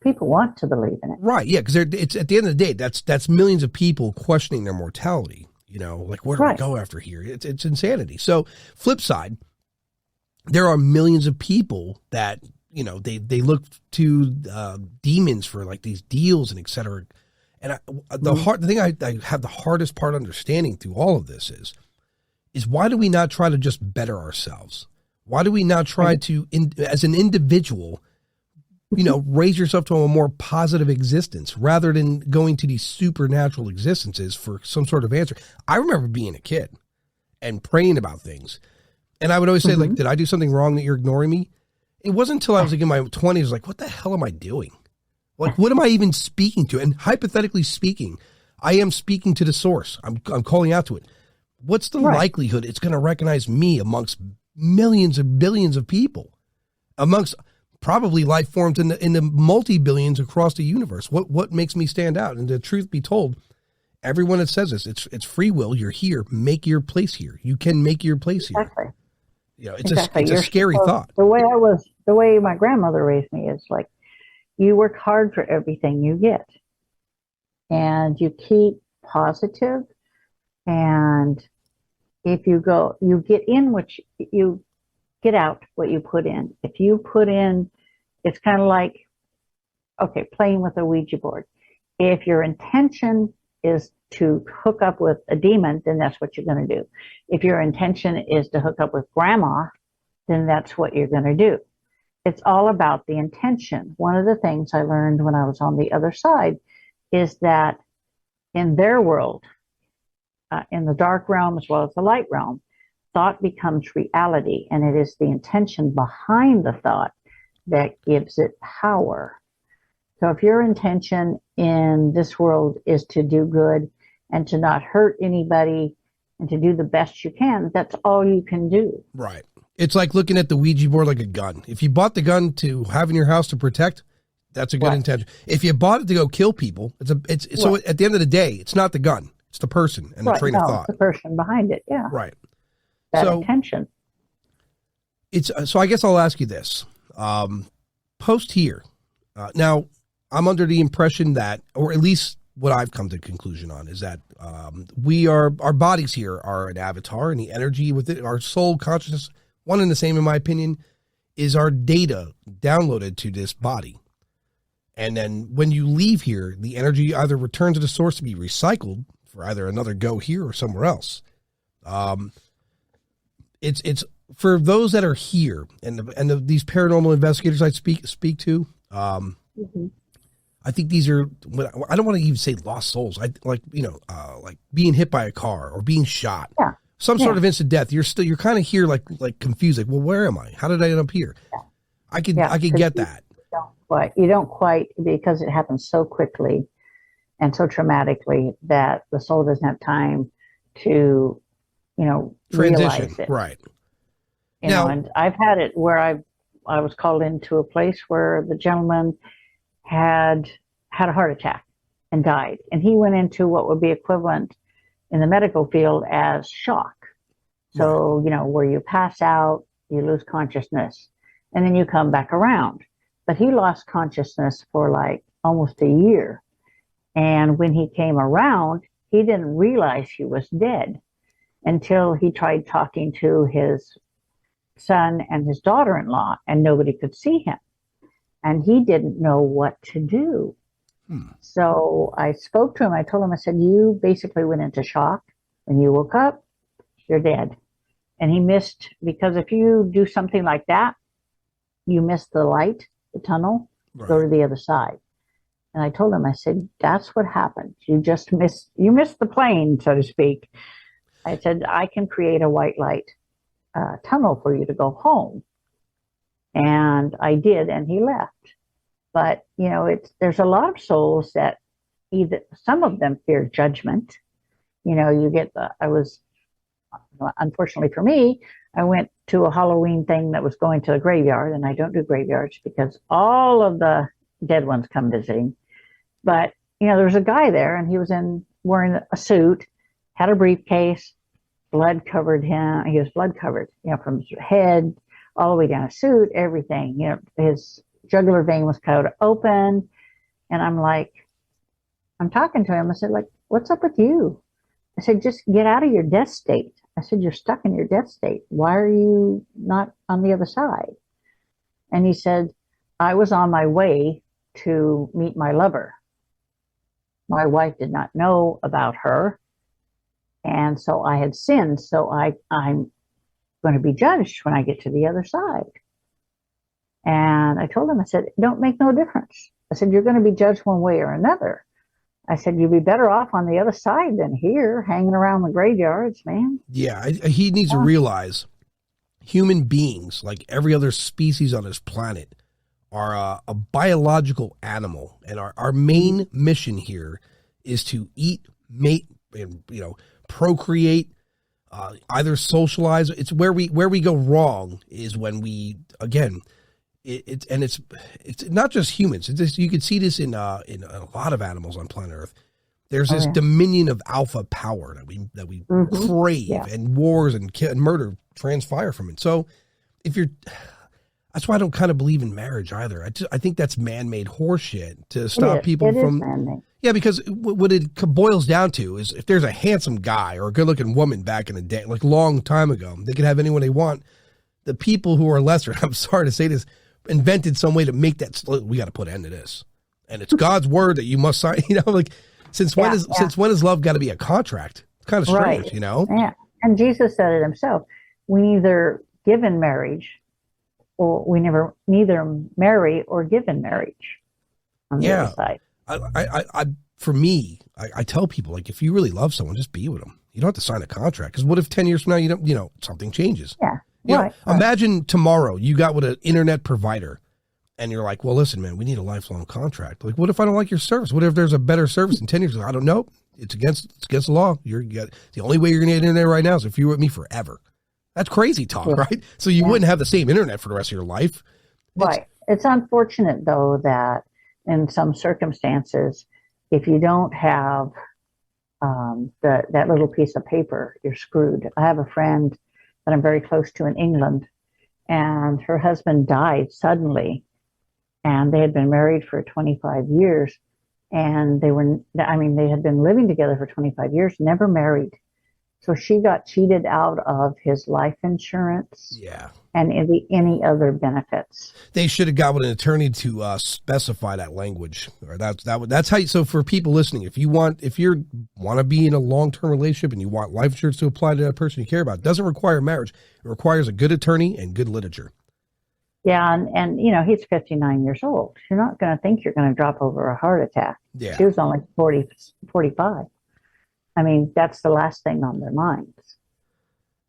people want to believe in it, right? Yeah, because it's at the end of the day, that's millions of people questioning their mortality. Like, where do I go after here? It's insanity. So, flip side, there are millions of people that they look to demons for like these deals and et cetera. And the thing I have the hardest part understanding through all of this is why do we not try to just better ourselves? Why do we not try to, as an individual, raise yourself to a more positive existence rather than going to these supernatural existences for some sort of answer? I remember being a kid and praying about things. And I would always say, like, did I do something wrong that you're ignoring me? It wasn't until I was like in my 20s, like, what the hell am I doing? Like, what am I even speaking to? And hypothetically speaking, I am speaking to the source. I'm calling out to it. What's the likelihood it's going to recognize me amongst millions and billions of people, amongst probably life forms in the multi-billions across the universe? What makes me stand out? And the truth be told, everyone that says this, it's free will. You're here. Make your place here. You can make your place here. Exactly. It's a scary thought. The way my grandmother raised me is like, you work hard for everything you get, and you keep positive, and if you get in you get out what you put in. If you put in, it's kind of like, okay, playing with a Ouija board. If your intention is to hook up with a demon, then that's what you're going to do. If your intention is to hook up with grandma, then that's what you're going to do. It's all about the intention. One of the things I learned when I was on the other side is that in their world, in the dark realm as well as the light realm, thought becomes reality, and it is the intention behind the thought that gives it power. So if your intention in this world is to do good and to not hurt anybody and to do the best you can, that's all you can do. Right. It's like looking at the Ouija board like a gun. If you bought the gun to have in your house to protect, that's a good intention. If you bought it to go kill people, so at the end of the day, it's not the gun, it's the person and the train of thought. It's the person behind it. Yeah. Right. That intention. So I guess I'll ask you this. Post here. Now, I'm under the impression that, or at least what I've come to a conclusion on, is that our bodies here are an avatar, and the energy with it, our soul consciousness, one and the same in my opinion, is our data downloaded to this body. And then when you leave here, the energy either returns to the source to be recycled for either another go here or somewhere else. It's for those that are here and these paranormal investigators I speak to. I think these are, I don't want to even say lost souls. Like being hit by a car or being shot. Yeah. Some sort of instant death. You're kind of here like confused. Like, well, where am I? How did I end up here? Yeah. I could get that. You don't quite, because it happens so quickly and so traumatically that the soul doesn't have time to, transition. Realize it. Right. And I've had it where I was called into a place where the gentleman had a heart attack and died. And he went into what would be equivalent in the medical field as shock. So, where you pass out, you lose consciousness, and then you come back around. But he lost consciousness for like almost a year. And when he came around, he didn't realize he was dead until he tried talking to his son and his daughter-in-law, and nobody could see him. And he didn't know what to do. So I spoke to him. I told him, I said, you basically went into shock. When you woke up, you're dead. And he missed, because if you do something like that, you miss the light, the tunnel, go to the other side. And I told him, I said, that's what happened. You missed the plane, so to speak. I said, I can create a white light tunnel for you to go home. And I did, and he left. But, there's a lot of souls that some of them fear judgment. Unfortunately for me, I went to a Halloween thing that was going to a graveyard, and I don't do graveyards because all of the dead ones come visiting. But, there was a guy there, and he was wearing a suit, had a briefcase, blood covered him. He was blood covered, from his head all the way down his suit, everything. His jugular vein was cut open. And I'm talking to him. I said, what's up with you? I said, just get out of your death state. I said, you're stuck in your death state. Why are you not on the other side? And he said, I was on my way to meet my lover. My wife did not know about her. And so I had sinned. So I'm going to be judged when I get to the other side. And I told him, I said, it don't make no difference. I said, you're going to be judged one way or another. I said, you'd be better off on the other side than here, hanging around the graveyards, man. Yeah, he needs to realize human beings, like every other species on this planet, are a biological animal. And our main mission here is to eat, mate, and, procreate, either socialize. It's where we go wrong is when we, again, it's not just humans. You can see this in a lot of animals on planet Earth. There's this dominion of alpha power that we crave, and wars and murder transpire from it. So that's why I don't kind of believe in marriage either. I think that's man-made horseshit to stop people from. Man-made. Yeah, because what it boils down to is if there's a handsome guy or a good-looking woman back in the day, like a long time ago, they could have anyone they want. The people who are lesser, I'm sorry to say this, invented some way to make that. We got to put an end to this, and it's God's word that you must sign. Since when is love got to be a contract? It's kind of strange, Yeah, and Jesus said it himself. We neither give in marriage, or we neither marry or give in marriage. On the other side. For me, I tell people, if you really love someone, just be with them. You don't have to sign a contract, because what if 10 years from now something changes? Yeah. Right. Imagine tomorrow you got with an internet provider and you're like, well, listen, man, we need a lifelong contract. Like, what if I don't like your service? What if there's a better service in 10 years? I don't know. It's against the law. The only way you're going to get internet right now is if you're with me forever. That's crazy talk, right? So you wouldn't have the same internet for the rest of your life. Right. It's unfortunate, though, that in some circumstances, if you don't have that little piece of paper, you're screwed. I have a friend that I'm very close to in England, and her husband died suddenly, and they had been married for 25 years, and they had been living together for 25 years, never married. So she got cheated out of his life insurance. Yeah. And any other benefits. They should have got with an attorney to specify that language. Or that's how. So for people listening, if you want to be in a long-term relationship and you want life insurance to apply to that person you care about, it doesn't require marriage. It requires a good attorney and good literature. Yeah, and he's 59 years old. You're not going to think you're going to drop over a heart attack. Yeah. She was only 45. I mean, that's the last thing on their minds.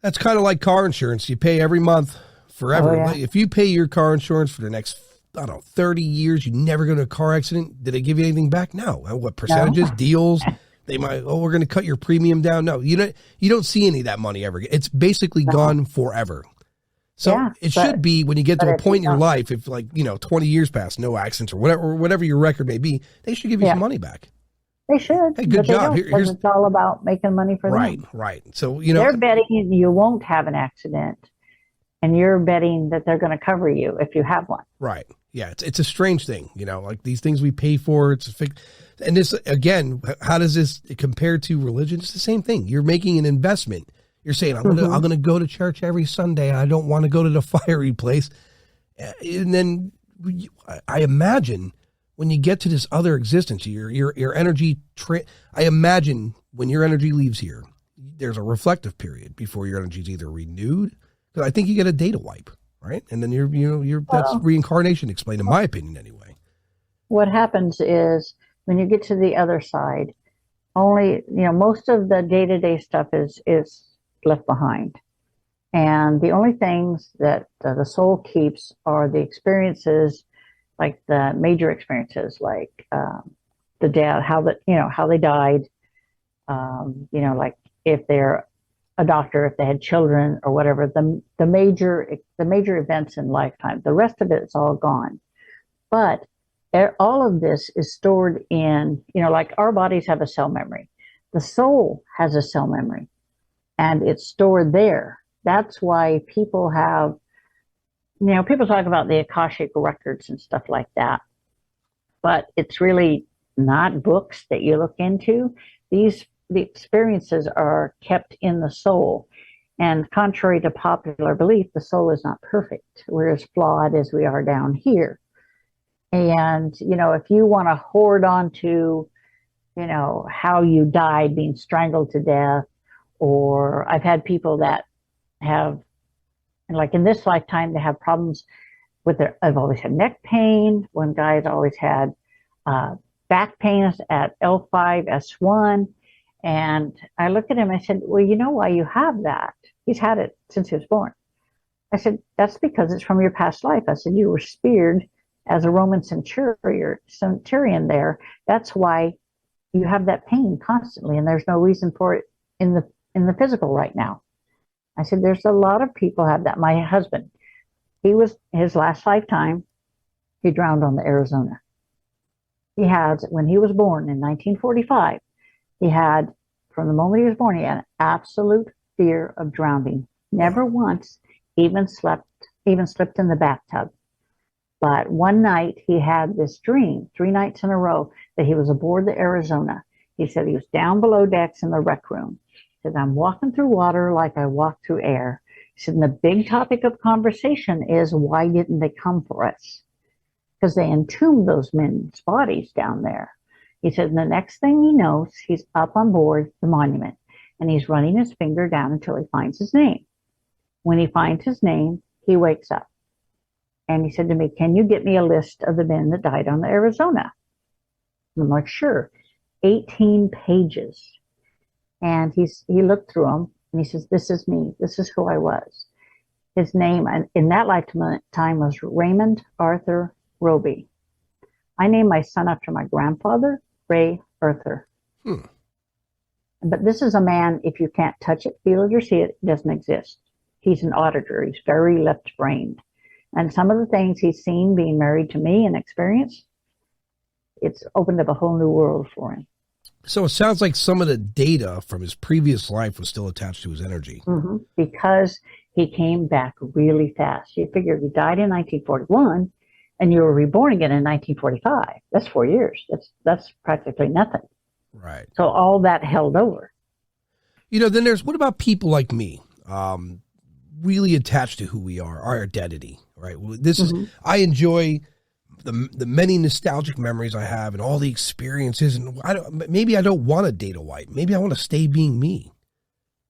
That's kind of like car insurance. You pay every month forever. Oh, yeah. If you pay your car insurance for the next, 30 years, you never go to a car accident, did they give you anything back? No. What percentages, deals? They might, we're going to cut your premium down. No, you don't see any of that money ever. It's basically gone forever. So it should be when you get to a point in your life, if 20 years pass, no accidents or whatever your record may be, they should give you some money back. They should. Hey, good job. Here's it's all about making money for them. Right. So, they're betting you won't have an accident, and you're betting that they're going to cover you if you have one. Right. Yeah. It's a strange thing, like these things we pay for. And this, again, how does this compare to religion? It's the same thing. You're making an investment. You're saying, I'm going to go to church every Sunday. I don't want to go to the fiery place. And then I imagine when you get to this other existence, your energy, I imagine when your energy leaves here, there's a reflective period before your energy is either renewed, because I think you get a data wipe, right? And then that's reincarnation explained, in my opinion, anyway. What happens is when you get to the other side, only, most of the day-to-day stuff is left behind. And the only things that the soul keeps are the experiences, like the major experiences, like the death, how they died, like if they're a doctor, if they had children or whatever, the major events in lifetime. The rest of it is all gone. But all of this is stored in, like our bodies have a cell memory. The soul has a cell memory, and it's stored there. That's why people have, people talk about the Akashic records and stuff like that, but it's really not books that you look into. The experiences are kept in the soul. And contrary to popular belief, the soul is not perfect. We're as flawed as we are down here. And, if you want to hoard on to, how you died being strangled to death, or I've had people that have, like in this lifetime, they have problems with I've always had neck pain. One guy's always had back pain at L5, S1. And I looked at him, I said, well, you know why you have that? He's had it since he was born. I said, that's because it's from your past life. I said, you were speared as a Roman centurion there. That's why you have that pain constantly, and there's no reason for it in the physical right now. I said, there's a lot of people have that. My husband, his last lifetime, he drowned on the Arizona. He had, when he was born in 1945, he had, from the moment he was born, he had an absolute fear of drowning. Never once even slipped in the bathtub. But one night he had this dream, 3 nights in a row, that he was aboard the Arizona. He said he was down below decks in the rec room. He said, I'm walking through water like I walk through air. He said, and the big topic of conversation is, why didn't they come for us? Because they entombed those men's bodies down there. He said, and the next thing he knows, he's up on board the monument, and he's running his finger down until he finds his name. When he finds his name, he wakes up. And he said to me, can you get me a list of the men that died on the Arizona? And I'm like, sure. 18 pages. And he looked through them and he says, "This is me. This is who I was." His name in that lifetime was Raymond Arthur Roby. I named my son after my grandfather, Ray Arthur. But this is a man, if you can't touch it, feel it, or see it, it doesn't exist. He's an auditor. He's very left-brained. And some of the things he's seen being married to me and experienced, it's opened up a whole new world for him. So it sounds like some of the data from his previous life was still attached to his energy. Because he came back really fast. You figure he died in 1941 and you were reborn again in 1945. That's 4 years. That's practically nothing. Right. So all that held over. You know, then what about people like me, really attached to who we are, our identity, right? This is, I enjoy the many nostalgic memories I have and all the experiences. And maybe I don't want a data wipe. Maybe I want to stay being me.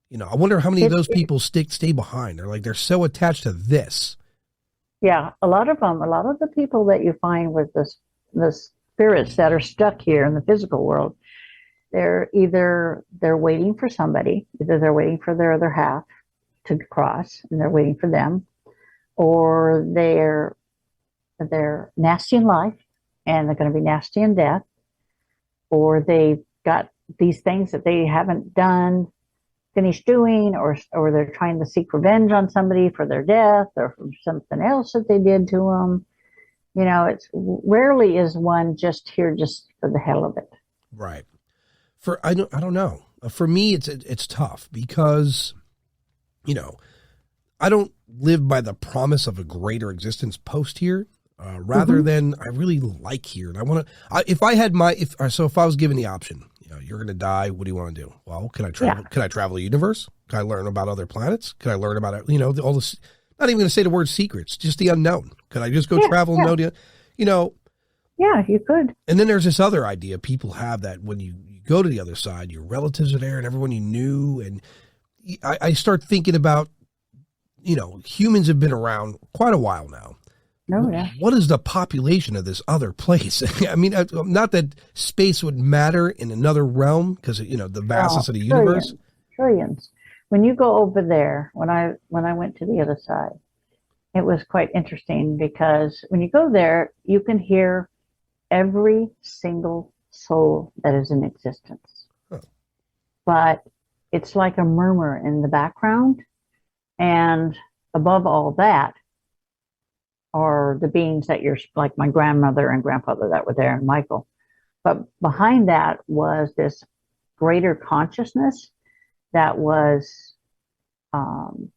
You know, I wonder how many of those people stay behind. They're so attached to this. Yeah, a lot of the people that you find with the spirits that are stuck here in the physical world, they're waiting for somebody, either they're waiting for their other half to cross and they're waiting for them, or they're nasty in life and they're going to be nasty in death, or they've got these things that they haven't finished doing, or they're trying to seek revenge on somebody for their death or for something else that they did to them. You know, it's rarely is one just here just for the hell of it. Right. I don't know. For me, it's tough because, you know, I don't live by the promise of a greater existence post here, rather than I really like here. And I want to, if I was given the option, you know, you're going to die, what do you want to do? Well, can I travel? Yeah. Can I travel the universe? Can I learn about other planets? Can I learn about, you know, all this, not even going to say the word secrets, just the unknown. Could I just go travel and know, you know? Yeah, you could. And then there's this other idea people have that when you go to the other side, your relatives are there and everyone you knew. And I start thinking about, you know, humans have been around quite a while now. Oh, yeah. What is the population of this other place? I mean, not that space would matter in another realm because, you know, the vastness of the universe. Trillions. When you go over there, when I went to the other side, it was quite interesting because when you go there, you can hear every single soul that is in existence. But it's like a murmur in the background. And above all that are the beings that you're, like my grandmother and grandfather that were there and Michael. But behind that was this greater consciousness that was, it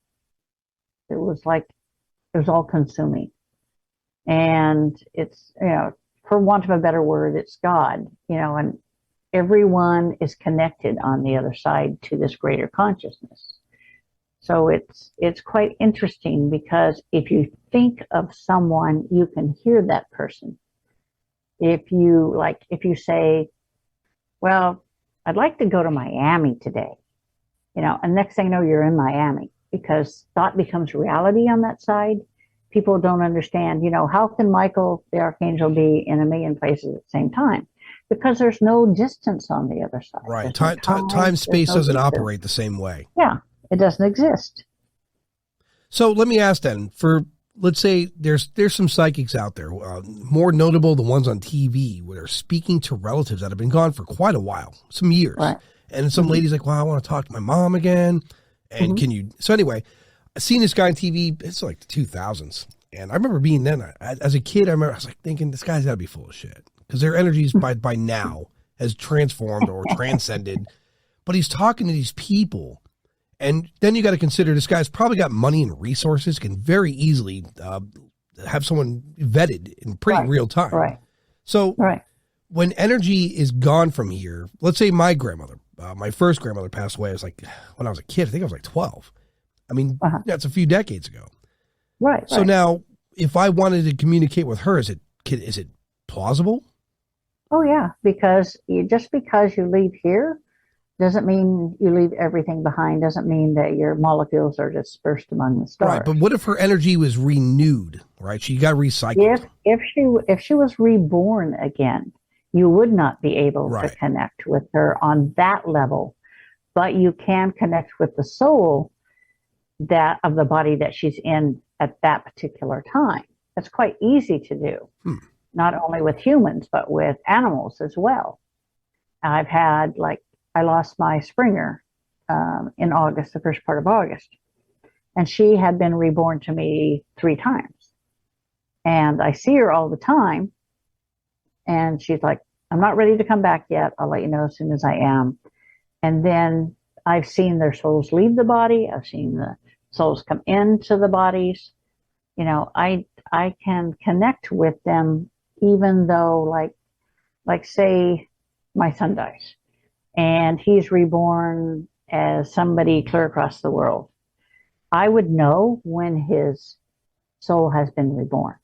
was all consuming. And it's, you know, for want of a better word, it's God, you know, and everyone is connected on the other side to this greater consciousness. So it's quite interesting because if you think of someone, you can hear that person. If you say, well, I'd like to go to Miami today, you know, and next thing you know, you're in Miami because thought becomes reality on that side. People don't understand, you know, how can Michael, the Archangel, be in a million places at the same time? Because there's no distance on the other side. Right. Time, space doesn't operate the same way. Yeah. It doesn't exist. So let me ask then, let's say there's some psychics out there, more notable the ones on TV, where they're speaking to relatives that have been gone for quite a while, some years. Right. And some lady's like, well, I want to talk to my mom again. And can you? So anyway, I seen this guy on TV. It's like the 2000s. And I remember being then, as a kid, I was like thinking, this guy's got to be full of shit. Because their energies by now has transformed or transcended. But he's talking to these people. And then you got to consider this guy's probably got money and resources, can very easily have someone vetted in pretty real time. Right. So when energy is gone from here, let's say my grandmother, my first grandmother passed away. I was like, when I was a kid, I think I was like 12. I mean, that's a few decades ago. Right. So now if I wanted to communicate with her, is it plausible? Oh yeah. Because just because you leave here doesn't mean you leave everything behind, doesn't mean that your molecules are dispersed among the stars. Right, but what if her energy was renewed, right? She got recycled. If she was reborn again, you would not be able to connect with her on that level. but you can connect with the soul that of the body that she's in at that particular time. It's quite easy to do, not only with humans, but with animals as well. I've had, like, I lost my Springer in August, the first part of August, and she had been reborn to me 3 times. And I see her all the time, and she's like, I'm not ready to come back yet. I'll let you know as soon as I am. And then I've seen their souls leave the body. I've seen the souls come into the bodies. You know, I can connect with them, even though, like say my son dies and he's reborn as somebody clear across the world. I would know when his soul has been reborn,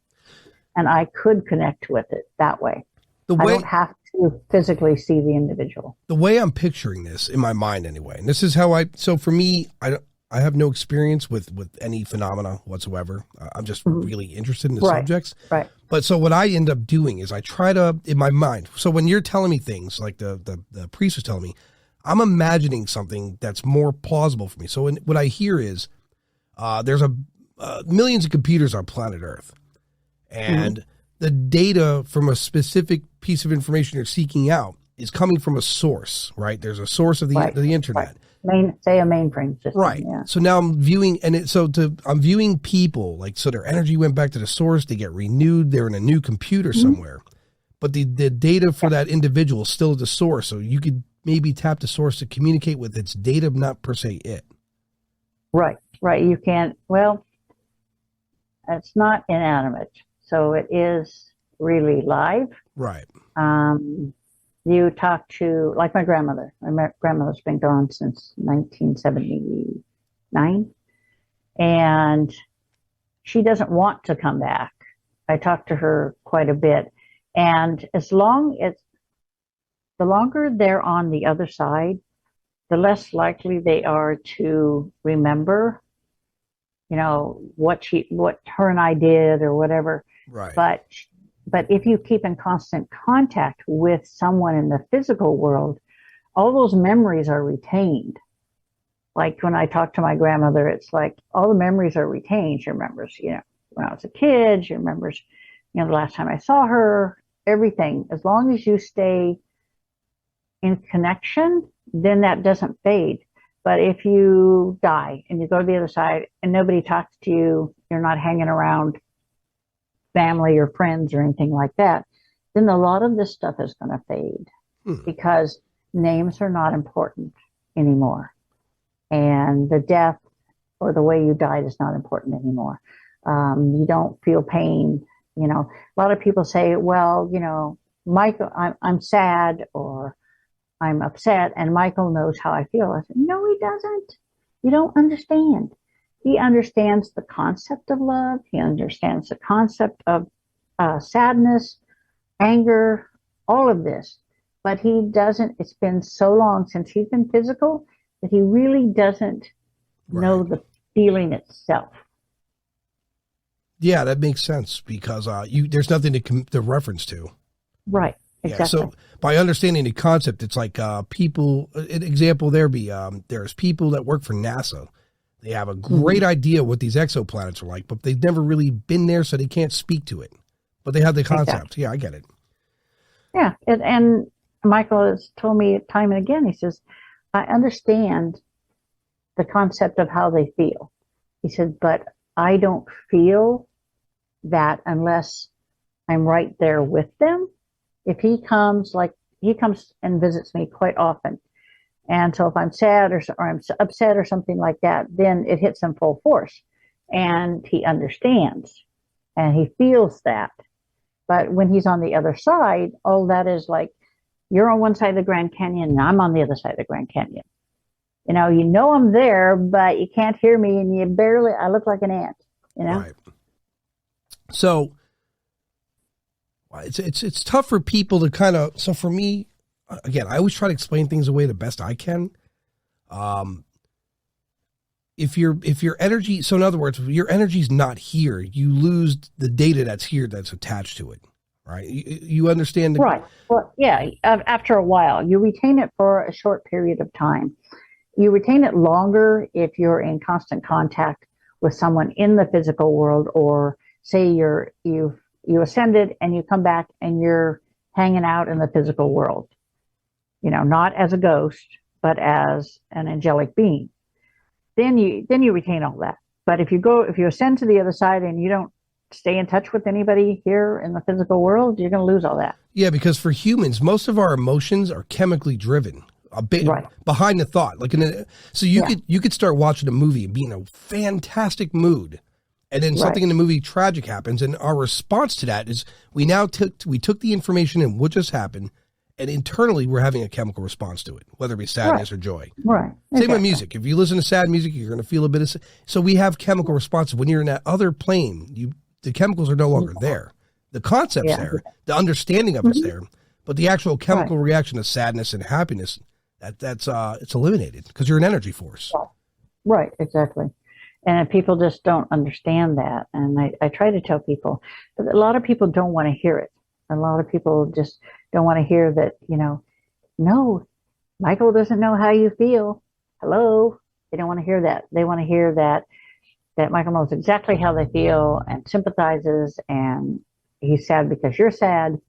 and I could connect with it that way. I don't have to physically see the individual. The way I'm picturing this in my mind anyway, and this is how so for me, I have no experience with any phenomena whatsoever. I'm just really interested in the subjects. Right. But so what I end up doing is I try to, in my mind, so when you're telling me things like the priest was telling me, I'm imagining something that's more plausible for me. So what I hear is there's millions of computers on planet Earth, and the data from a specific piece of information you're seeking out is coming from a source, right? There's a source of the internet. Right. Say a mainframe system. Right. Yeah. So now I'm viewing, I'm viewing people, like, so their energy went back to the source, they get renewed, they're in a new computer somewhere. But the data for that individual is still at the source. So you could maybe tap the source to communicate with its data, not per se it. Right. You can't, well, it's not inanimate. So it is really live. Right. You talk to, like, my grandmother. My grandmother's been gone since 1979, and she doesn't want to come back. I talk to her quite a bit, and the longer they're on the other side, the less likely they are to remember, you know, what her and I did or whatever. Right. But if you keep in constant contact with someone in the physical world, all those memories are retained. Like when I talk to my grandmother, it's like all the memories are retained. She remembers, you know, when I was a kid, she remembers, you know, the last time I saw her, everything. As long as you stay in connection, then that doesn't fade. But if you die and you go to the other side and nobody talks to you, you're not hanging around family or friends or anything like that, then a lot of this stuff is going to fade because names are not important anymore. And the death or the way you died is not important anymore. You don't feel pain. You know, a lot of people say, well, you know, Michael, I'm sad or I'm upset, and Michael knows how I feel. I said, no, he doesn't. You don't understand. He understands the concept of love. He understands the concept of sadness, anger, all of this. But he doesn't, it's been so long since he's been physical that he really doesn't know the feeling itself. Yeah, that makes sense because there's nothing to reference to. Right, exactly. Yeah, so by understanding the concept, it's like people, an example there be, there's people that work for NASA. They have a great idea what these exoplanets are like, but they've never really been there, so they can't speak to it. But they have the concept. Exactly. Yeah, I get it. Yeah, and Michael has told me time and again, he says, I understand the concept of how they feel. He said, but I don't feel that unless I'm right there with them. If he comes and visits me quite often. And so if I'm sad or I'm upset or something like that, then it hits him full force. And he understands and he feels that. But when he's on the other side, all that is like, you're on one side of the Grand Canyon and I'm on the other side of the Grand Canyon. You know I'm there, but you can't hear me and I look like an ant, you know? Right. So it's tough for people to kind of, so for me, again, I always try to explain things away the best I can. If your energy, so in other words, if your energy's not here, you lose the data that's here that's attached to it, right? You understand? Right. Well, yeah. After a while, you retain it for a short period of time. You retain it longer if you're in constant contact with someone in the physical world, or say you ascended and you come back and you're hanging out in the physical world. Not as a ghost, but as an angelic being. Then you retain all that. But if you ascend to the other side and you don't stay in touch with anybody here in the physical world, you're going to lose all that. Yeah, because for humans, most of our emotions are chemically driven. Right. Behind the thought, so you could start watching a movie and be in a fantastic mood, and then something in the movie tragic happens, and our response to that is we took the information and what just happened, and internally we're having a chemical response to it, whether it be sadness or joy. Right. Same with music. If you listen to sad music, you're going to feel a bit of. So we have chemical responses. When you're in that other plane, the chemicals are no longer there. The concept's there, the understanding of it's there, but the actual chemical reaction of sadness and happiness, that's it's eliminated because you're an energy force. Right, exactly. And people just don't understand that. And I try to tell people, but a lot of people don't want to hear it. A lot of people just don't want to hear that, no, Michael doesn't know how you feel. Hello. They don't want to hear that. They want to hear that Michael knows exactly how they feel and sympathizes, and he's sad because you're sad.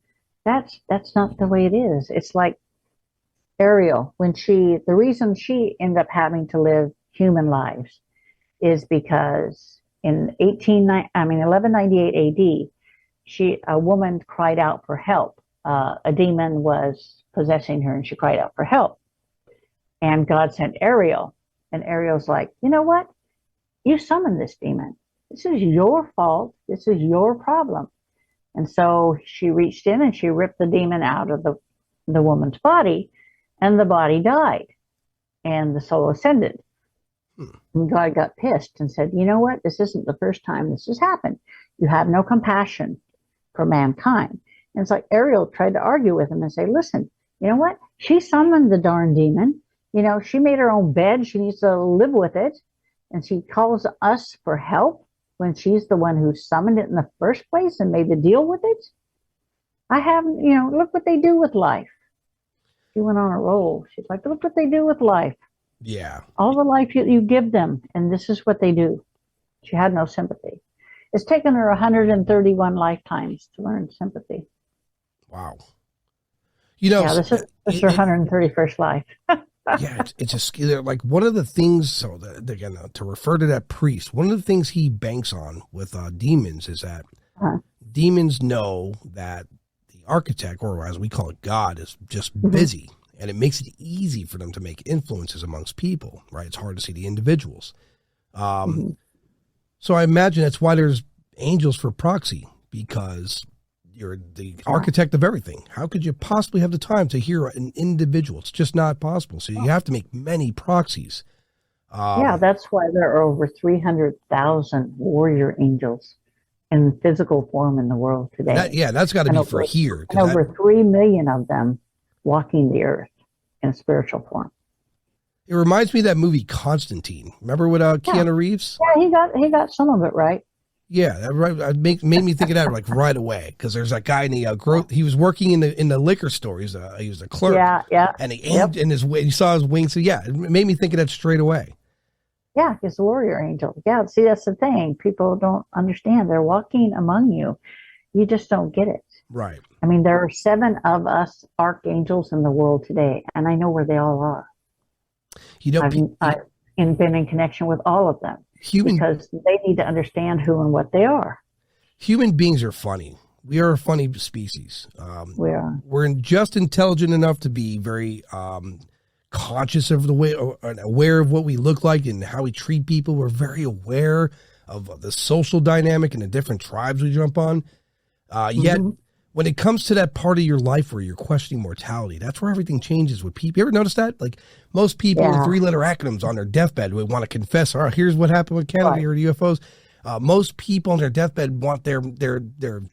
That's not the way it is. It's like Ariel, the reason she ended up having to live human lives is because in 1198 AD, a woman cried out for help. A demon was possessing her and she cried out for help. And God sent Ariel. And Ariel's like, you know what? You summoned this demon. This is your fault. This is your problem. And so she reached in and she ripped the demon out of the woman's body, and the body died, and the soul ascended. And God got pissed and said, you know what? This isn't the first time this has happened. You have no compassion for mankind. And it's like Ariel tried to argue with him and say, listen, you know what? She summoned the darn demon. She made her own bed. She needs to live with it. And she calls us for help when she's the one who summoned it in the first place and made the deal with it. Look what they do with life. She went on a roll. She's like, look what they do with life. Yeah. All the life you give them, and this is what they do. She had no sympathy. It's taken her 131 lifetimes to learn sympathy. Wow. This is her 131st life. Yeah, it's just like one of the things. So again, to refer to that priest, one of the things he banks on with demons is that demons know that the architect, or as we call it, God, is just busy, and it makes it easy for them to make influences amongst people. Right? It's hard to see the individuals. So I imagine that's why there's angels for proxy, because you're the architect of everything. How could you possibly have the time to hear an individual? It's just not possible. So you have to make many proxies. That's why there are over 300,000 warrior angels in physical form in the world today. That's got to be for here. And over 3 million of them walking the earth in spiritual form. It reminds me of that movie Constantine. Remember with Keanu Reeves? Yeah, he got some of it right. Yeah, that made me think of that like right away, because there's that guy in the he was working in the liquor store. He was a clerk. Yeah. And he aimed in he saw his wings. So it made me think of that straight away. Yeah, he's a warrior angel. Yeah, see, that's the thing. People don't understand. They're walking among you. You just don't get it. Right. I mean, there are 7 of us archangels in the world today, and I know where they all are. I've been in connection with all of them. Because they need to understand who and what they are. Human beings are funny. We are a funny species. We are. We're just intelligent enough to be very conscious of the way, aware of what we look like and how we treat people. We're very aware of the social dynamic and the different tribes we jump on. Yet, when it comes to that part of your life where you're questioning mortality, that's where everything changes with people. You ever notice that? Like most people with 3-letter acronyms on their deathbed would want to confess, here's what happened with Kennedy or the UFOs. Most people on their deathbed want their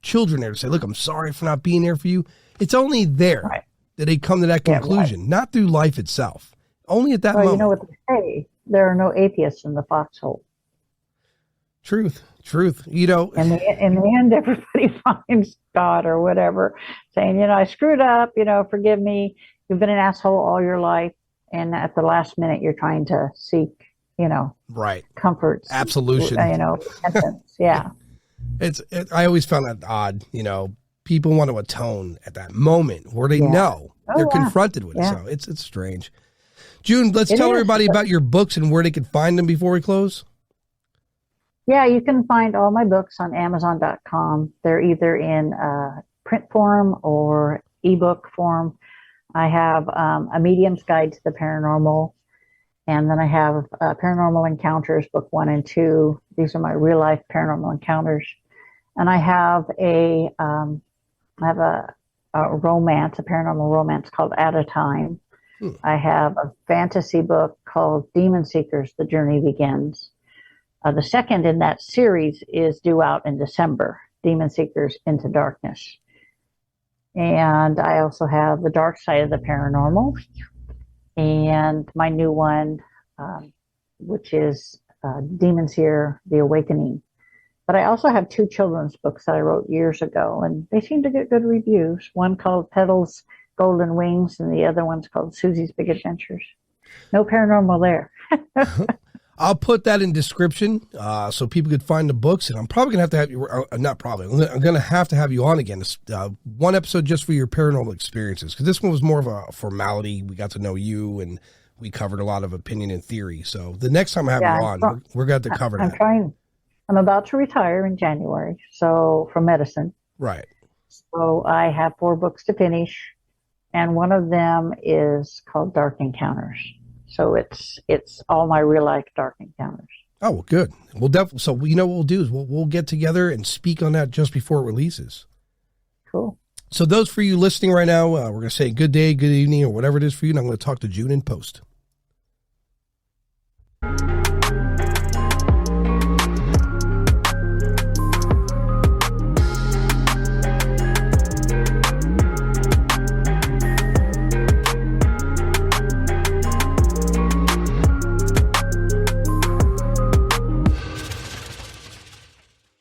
children there to say, look, I'm sorry for not being there for you. It's only there that they come to that conclusion, not through life itself. Only at that moment. You know what they say? There are no atheists in the foxhole. Truth. In the end, everybody finds God or whatever, saying, I screwed up, forgive me. You've been an asshole all your life. and at the last minute you're trying to seek, Right. comfort, Absolution. repentance. Yeah. I always found that odd, people want to atone at that moment where they know they're confronted with it. So it's strange. June, let's tell everybody about your books and where they can find them before we close. Yeah, you can find all my books on Amazon.com. They're either in print form or ebook form. I have a medium's guide to the paranormal, and then I have Paranormal Encounters, book 1 and 2. These are my real life paranormal encounters, and I have a romance, a paranormal romance called At a Time. I have a fantasy book called Demon Seekers: The Journey Begins. The second in that series is due out in December, Demon Seekers Into Darkness. And I also have The Dark Side of the Paranormal, and my new one, which is Demon Seer: The Awakening. But I also have 2 children's books that I wrote years ago, and they seem to get good reviews. One called Petal's Golden Wings, and the other one's called Susie's Big Adventures. No paranormal there. I'll put that in description so people could find the books, and I'm probably going to have to have you, not probably, I'm going to have you on again. One episode just for your paranormal experiences, because this one was more of a formality. We got to know you, and we covered a lot of opinion and theory. So the next time I have you on, we're going to have to cover that. I'm about to retire in January, so from medicine. Right. So I have 4 books to finish, and one of them is called Dark Encounters. So it's all my real life dark encounters. Oh, well, good. We'll definitely. So what we'll do is we'll get together and speak on that just before it releases. Cool. So those for you listening right now, we're going to say good day, good evening, or whatever it is for you, and I'm going to talk to June in post.